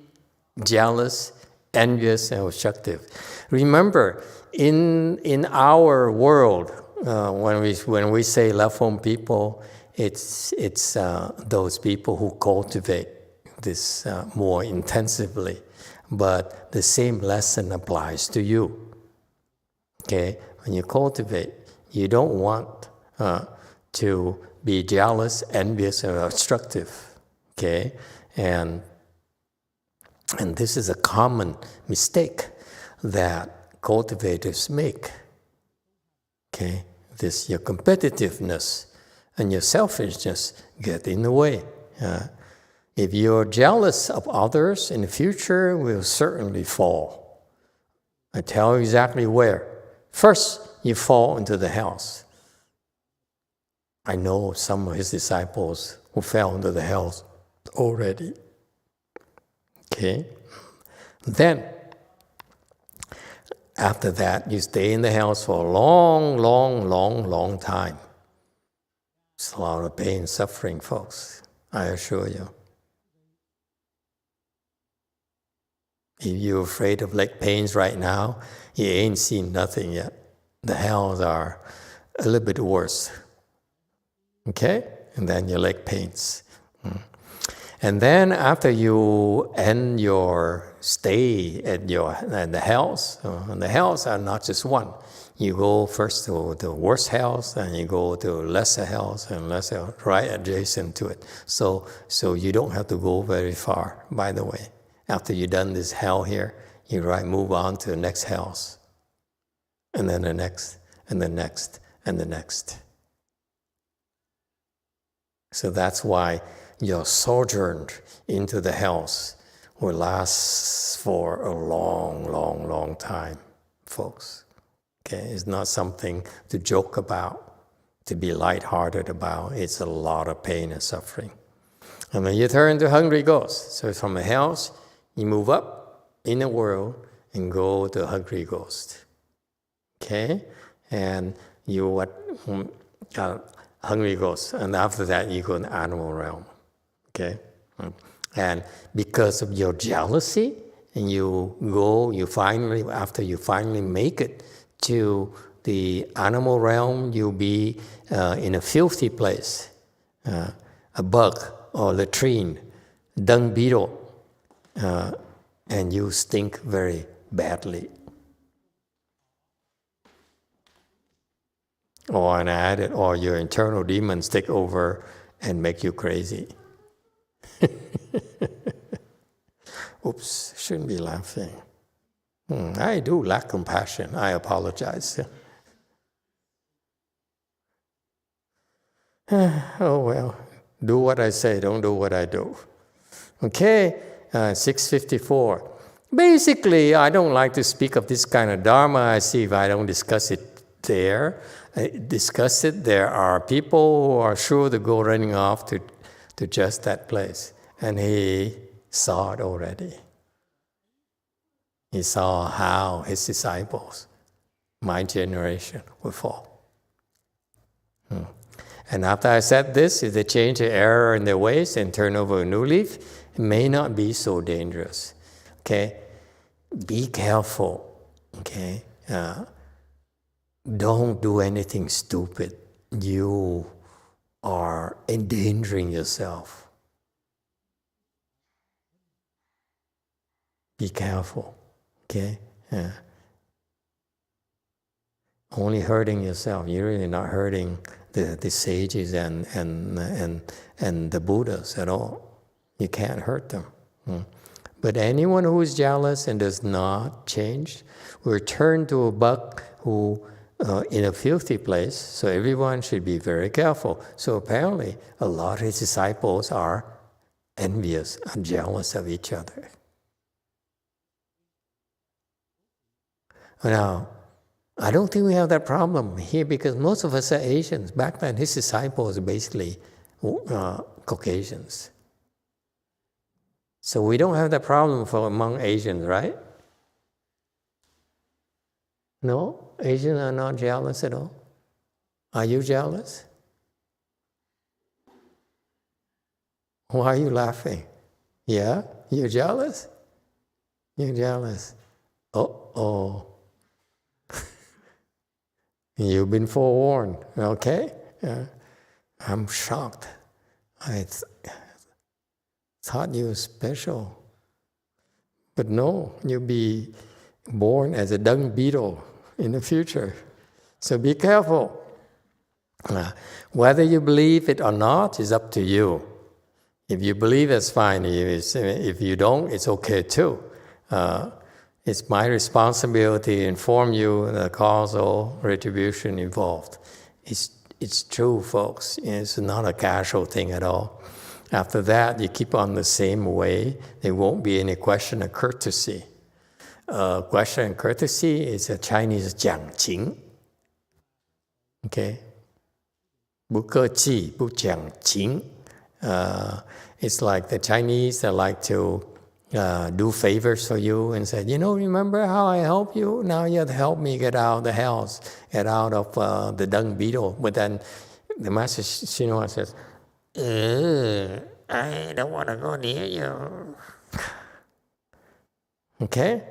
jealous, envious, and obstructive. Remember, in our world, when we say left home people, it's those people who cultivate this more intensively. But the same lesson applies to you. Okay, when you cultivate, you don't want to be jealous, envious, or obstructive. Okay, and this is a common mistake that cultivators make. Okay, your competitiveness and your selfishness get in the way. If you're jealous of others, in the future will certainly fall. I tell you exactly where. First, you fall into the hells. I know some of his disciples who fell into the hells already. Okay? Then, after that, you stay in the hells for a long, long, long, long time. It's a lot of pain and suffering, folks, I assure you. If you're afraid of leg pains right now, you ain't seen nothing yet. The hells are a little bit worse. Okay? And then your leg pains. And then after you end your stay at the hells, and the hells are not just one. You go first to the worst hells, and you go to lesser hells, and lesser right adjacent to it. So you don't have to go very far, by the way. After you've done this hell here, you move on to the next hells. And then the next, and the next, and the next. So that's why your sojourn into the hells will last for a long, long, long time, folks. Okay, it's not something to joke about, to be lighthearted about. It's a lot of pain and suffering. And then you turn to hungry ghosts. So from the hells, you move up in the world and go to hungry ghost. Okay, and you hungry ghost, and after that you go in the animal realm. Okay, and because of your jealousy, and after you finally make it to the animal realm, you'll be in a filthy place, a bug or latrine, dung beetle, and you stink very badly. Or your internal demons take over and make you crazy. Oops, shouldn't be laughing. I do lack compassion. I apologize. Oh well, do what I say, don't do what I do. Okay, 654. Basically, I don't like to speak of this kind of Dharma. I see if I don't discuss it there. There are people who are sure to go running off to just that place. And he saw it already. He saw how his disciples, my generation, would fall. And after I said this, if they change the error in their ways and turn over a new leaf, it may not be so dangerous. Okay? Be careful. Okay? Don't do anything stupid. You are endangering yourself. Be careful. Okay? Only hurting yourself. You're really not hurting the sages and the Buddhas at all. You can't hurt them. But anyone who is jealous and does not change will return to a bug who in a filthy place. So everyone should be very careful. So apparently a lot of his disciples are envious and jealous of each other. Now, I don't think we have that problem here because most of us are Asians. Back then, his disciples were basically Caucasians. So we don't have that problem among Asians, right? No? Asians are not jealous at all? Are you jealous? Why are you laughing? Yeah? You're jealous? You're jealous. Uh-oh. You've been forewarned, okay? I'm shocked. I thought you were special. But no, you'll be born as a dung beetle in the future. So be careful. Whether you believe it or not is up to you. If you believe, it's fine. If you don't, it's okay too. It's my responsibility to inform you the causal retribution involved. It's true, folks. It's not a casual thing at all. After that, you keep on the same way. There won't be any question of courtesy. Question of courtesy is a Chinese 讲情. Okay? 不客气,不讲情. It's like the Chinese that like to do favors for you and say, remember how I helped you? Now you have to help me get out of the hells, get out of the dung beetle. But then the Master Shinwa says, I don't want to go near you. Okay?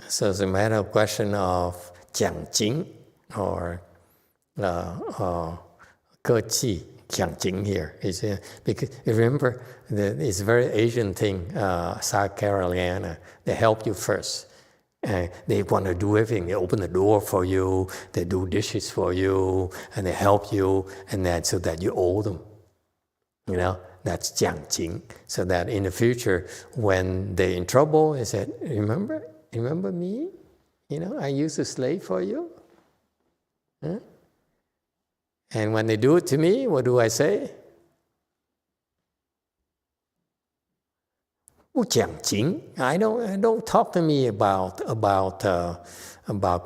So it's a matter of question of 讲经 or 客气. 讲经 here. Because remember, it's a very Asian thing, South Carolina. They help you first. They want to do everything. They open the door for you. They do dishes for you. And they help you. And then so that you owe them. That's 讲经. So that in the future, when they're in trouble, they said, remember me? I used to slave for you. Huh? And when they do it to me, what do I say? I don't talk to me about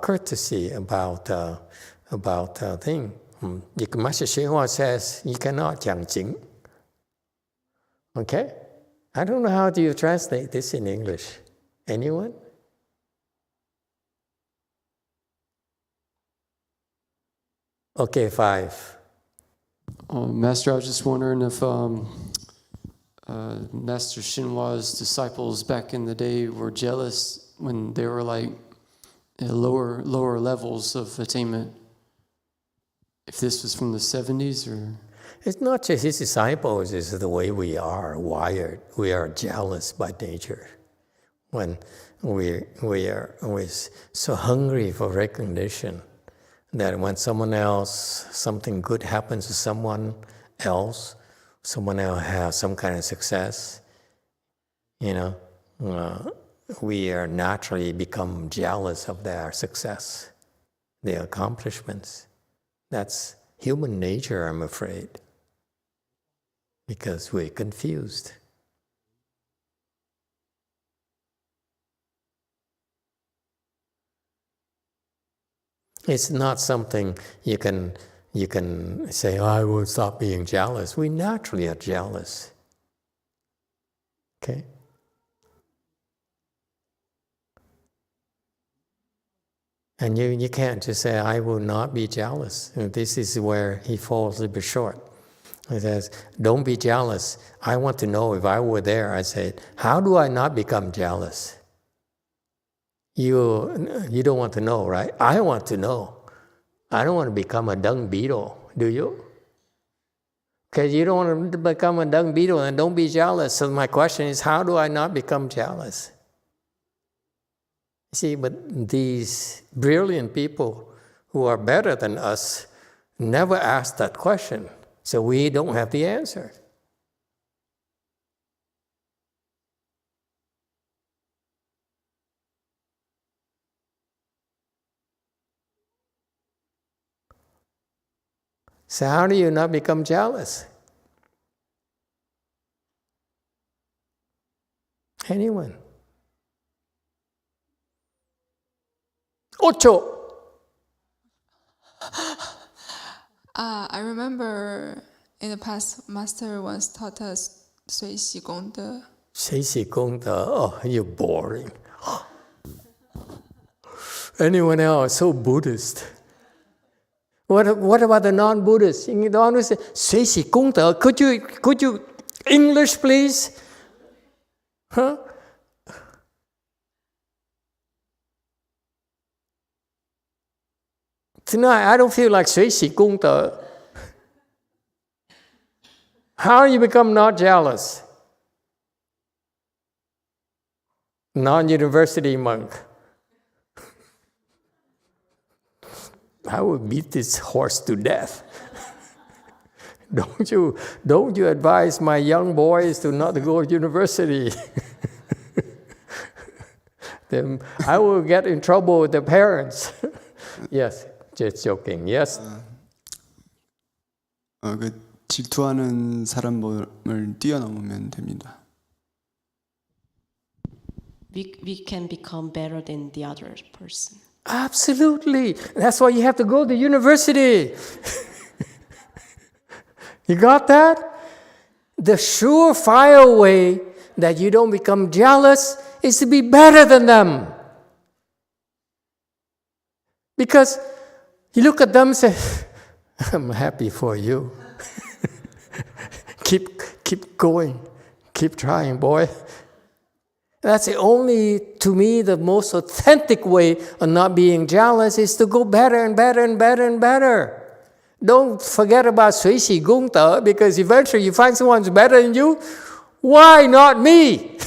courtesy, about thing. Master YongHua says you cannot 讲经. Okay? I don't know how do you translate this in English. Anyone? Okay, 5. Master, I was just wondering if Master Xinhua's disciples back in the day were jealous when they were like at lower levels of attainment. If this was from the 70s or... It's not just his disciples, it's the way we are wired. We are jealous by nature. When we are always so hungry for recognition that when something good happens to someone else has some kind of success, we are naturally become jealous of their success, their accomplishments. That's human nature, I'm afraid, because we're confused. It's not something you can say, I will stop being jealous. We naturally are jealous. Okay? And you can't just say, I will not be jealous. This is where he falls a little bit short. He says, don't be jealous. I want to know, if I were there, I'd say, how do I not become jealous? You don't want to know, right? I want to know. I don't want to become a dung beetle, do you? Because you don't want to become a dung beetle, and don't be jealous. So my question is, how do I not become jealous? See, but these brilliant people who are better than us never ask that question, so we don't have the answer. So how do you not become jealous? Anyone? 8. I remember in the past, Master once taught us 随喜功德. 随喜功德? Oh, you're boring. Anyone else? So Buddhist. What about the non-Buddhists? The one who says, 随喜功德? Could you English, please? Huh? Tonight, I don't feel like 随喜功德. How you become not jealous? Non-university monk. I would beat this horse to death. Don't you advise my young boys to not go to university? Then I will get in trouble with the parents. Yes, just joking. Yes. 질투하는 사람을 뛰어넘으면 됩니다. We can become better than the other person. Absolutely. That's why you have to go to university. You got that? The surefire way that you don't become jealous is to be better than them. Because you look at them and say, I'm happy for you. Keep going. Keep trying, boy. That's the only, to me, the most authentic way of not being jealous is to go better and better and better and better. Don't forget about 随喜功德, because eventually you find someone who's better than you. Why not me?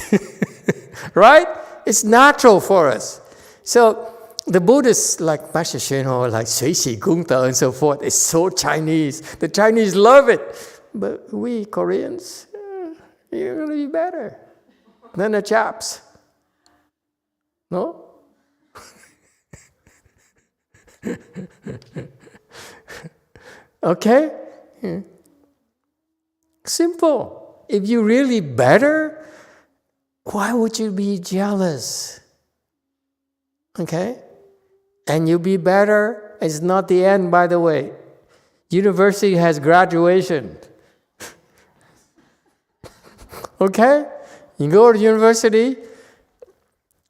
Right? It's natural for us. So the Buddhists, like Master YongHua, like 随喜功德 and so forth, it's so Chinese. The Chinese love it. But we Koreans, you're going to be better than the chaps. No? Okay? Yeah. Simple. If you're really better, Why would you be jealous? Okay? And you'll be better. It's not the end, by the way. University has graduation. Okay? You go to university,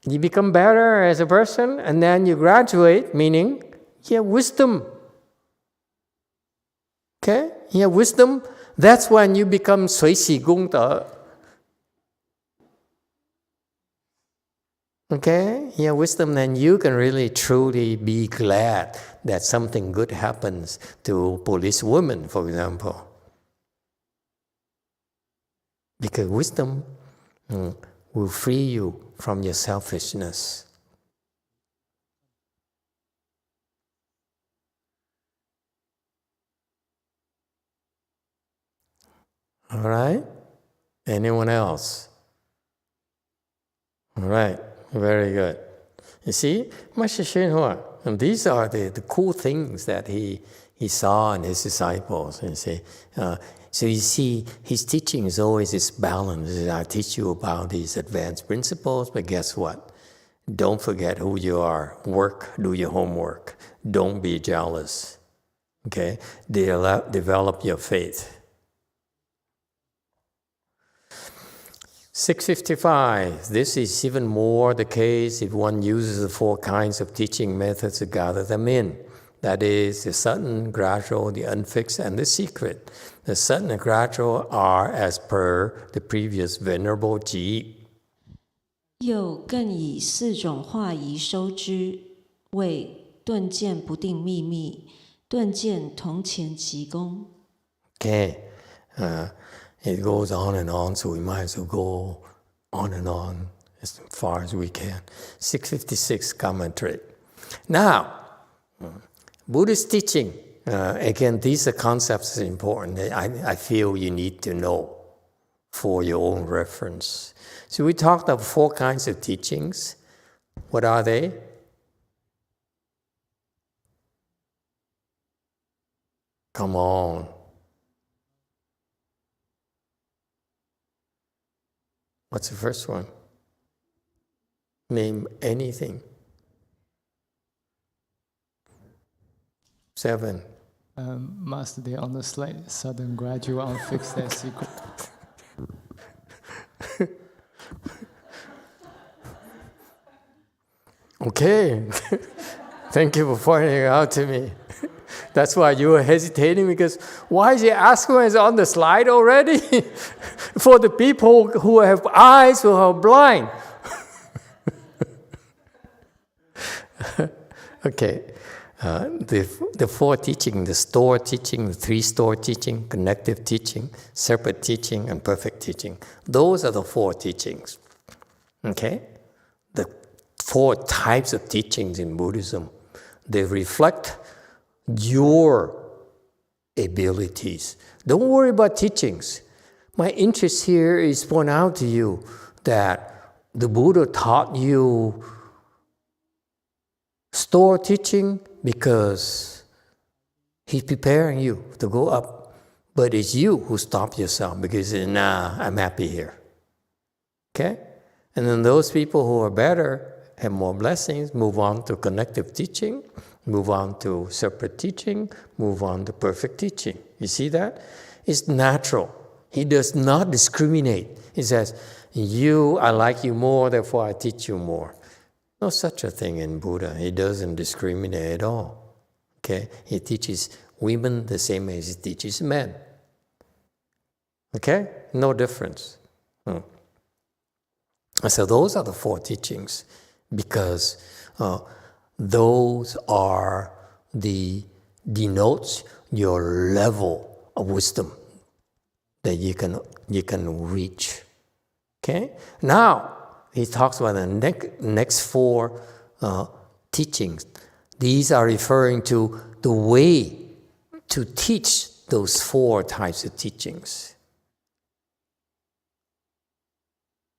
you become better as a person, and then you graduate, meaning you have wisdom. Okay? You have wisdom. That's when you become 随喜功德. Okay? You have wisdom, then you can really truly be glad that something good happens to police women, for example. Because wisdom will free you from your selfishness. All right? Anyone else? All right. Very good. You see, Master YongHua, and these are the cool things that he saw in his disciples. You see. So you see, his teaching is always this balance. I teach you about these advanced principles, but guess what? Don't forget who you are. Work, do your homework. Don't be jealous. Okay? Develop your faith. 655. This is even more the case if one uses the 4 kinds of teaching methods to gather them in. That is, the sudden, gradual, the unfixed, and the secret. The sudden and gradual are as per the previous Venerable Ji. 又更以4种化仪收之，为顿见不定秘密，顿见铜钱奇功。 Okay. It goes on and on, so we might as well go on and on as far as we can. 656 commentary. Now, Buddhist teaching, again, these are concepts that are important. I feel you need to know for your own reference. So we talked of 4 kinds of teachings. What are they? Come on. What's the first one? Name anything. 7. Master, they on the slide, sudden, gradual, unfixed, and secret. Okay. Thank you for pointing it out to me. That's why you were hesitating, because why is he asking when it's on the slide already? For the people who have eyes who are blind. Okay. The 4 teaching, the store teaching, the 3 store teaching, connective teaching, separate teaching, and perfect teaching. Those are the 4 teachings. Okay? The 4 types of teachings in Buddhism. They reflect your abilities. Don't worry about teachings. My interest here is to point out to you that the Buddha taught you store teaching because he's preparing you to go up. But it's you who stop yourself because, nah, I'm happy here. Okay? And then those people who are better, have more blessings, move on to connective teaching, move on to separate teaching, move on to perfect teaching. You see that? It's natural. He does not discriminate. He says, I like you more, therefore I teach you more. No such a thing in Buddha. He doesn't discriminate at all. Okay? He teaches women the same as he teaches men. Okay? No difference. So those are the 4 teachings, because those are denotes your level of wisdom that you can reach. Okay? Now he talks about the next 4 teachings. These are referring to the way to teach those 4 types of teachings.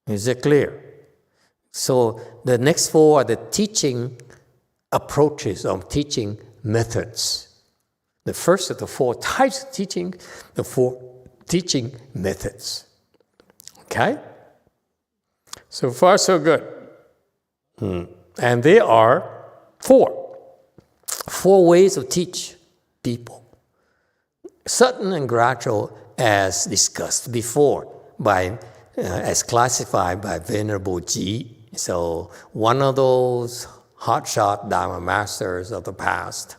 Is it clear? So the next 4 are the teaching approaches or teaching methods. The first of the 4 types of teaching, the 4 teaching methods. Okay? So far, so good. And there are four ways of teach people. Sudden and gradual, as discussed before, as classified by Venerable Ji. So one of those hotshot Dharma masters of the past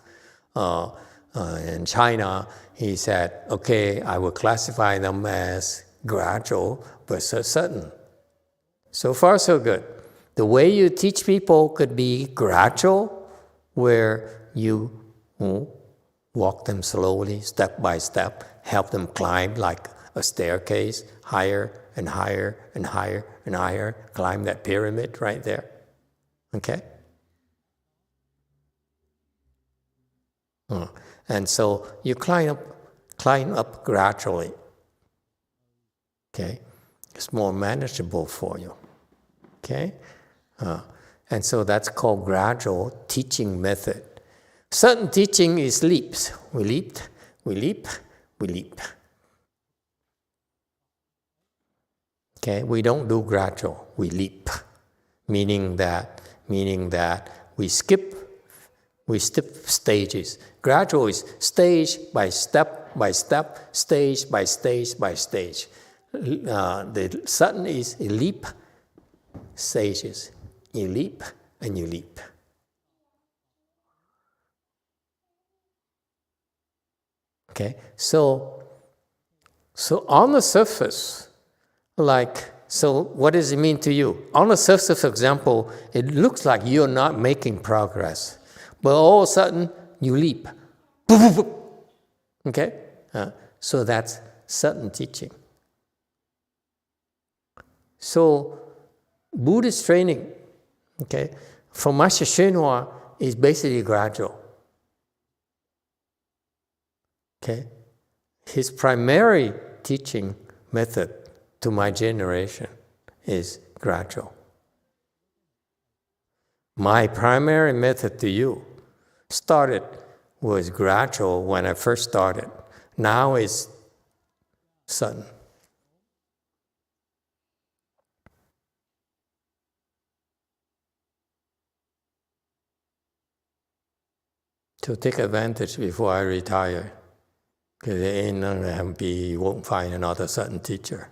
in China, he said, okay, I will classify them as gradual versus sudden. So far, so good. The way you teach people could be gradual, where you walk them slowly, step by step, help them climb like a staircase, higher and higher and higher and higher, climb that pyramid right there. Okay? And so you climb up gradually. Okay? It's more manageable for you. Okay? And so that's called gradual teaching method. Sudden teaching is leaps. We leap, we leap, we leap. Okay? We don't do gradual. We leap. Meaning that we skip stages. Gradual is stage by step by step, stage by stage by stage. The sudden is a leap stages. You leap and you leap. Okay, so on the surface, so what does it mean to you? On the surface, for example, it looks like you're not making progress, but all of a sudden you leap. Okay, so that's sudden teaching. So Buddhist training, okay, from Master YongHua is basically gradual. Okay, his primary teaching method to my generation is gradual. My primary method to you was gradual when I first started. Now it's sudden. To take advantage before I retire, because there ain't none of them you won't find another sudden teacher.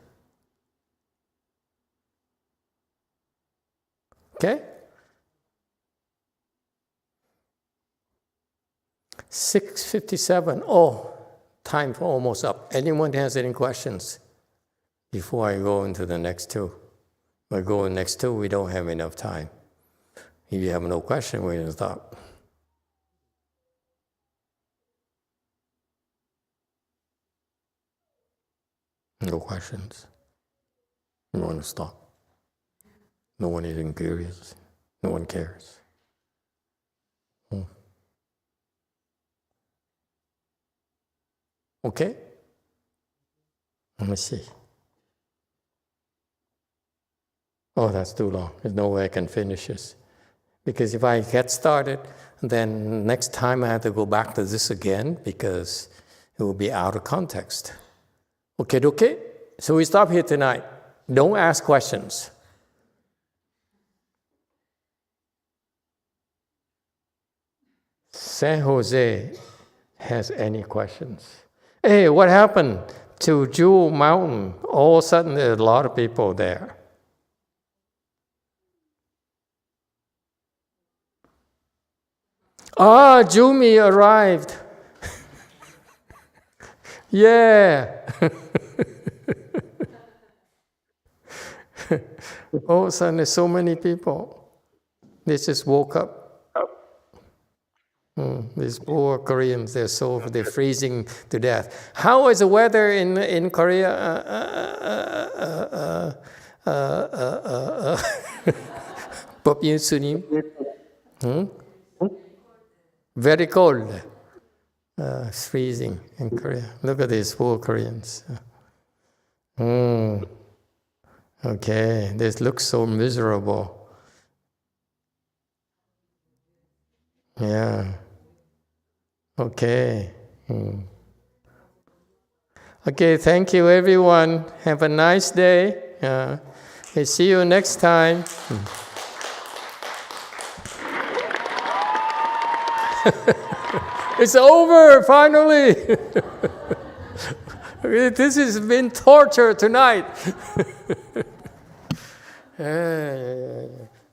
Okay? 6:57. Oh, time for almost up. Anyone has any questions before I go into the next two? If I go to the next two, we don't have enough time. If you have no question, we're going to stop. No questions. You want to stop. No one is even curious. No one cares. Okay? Let me see. Oh, that's too long. There's no way I can finish this. Because if I get started, then next time I have to go back to this again because it will be out of context. Okay? So we stop here tonight. Don't ask questions. San Jose has any questions? Hey, what happened to Jewel Mountain? All of a sudden, there's a lot of people there. Jumi arrived. Yeah. All of a sudden, there's so many people. They just woke up. These poor Koreans, they're freezing to death. How is the weather in Korea? Bob Yin Sunim? Very cold. It's freezing in Korea. Look at these poor Koreans. Okay, this looks so miserable. Yeah. Okay. Okay, thank you everyone. Have a nice day. Okay, see you next time. It's over, finally. This has been torture tonight.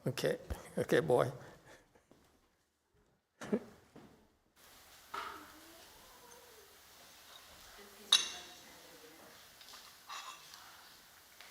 Okay, boy.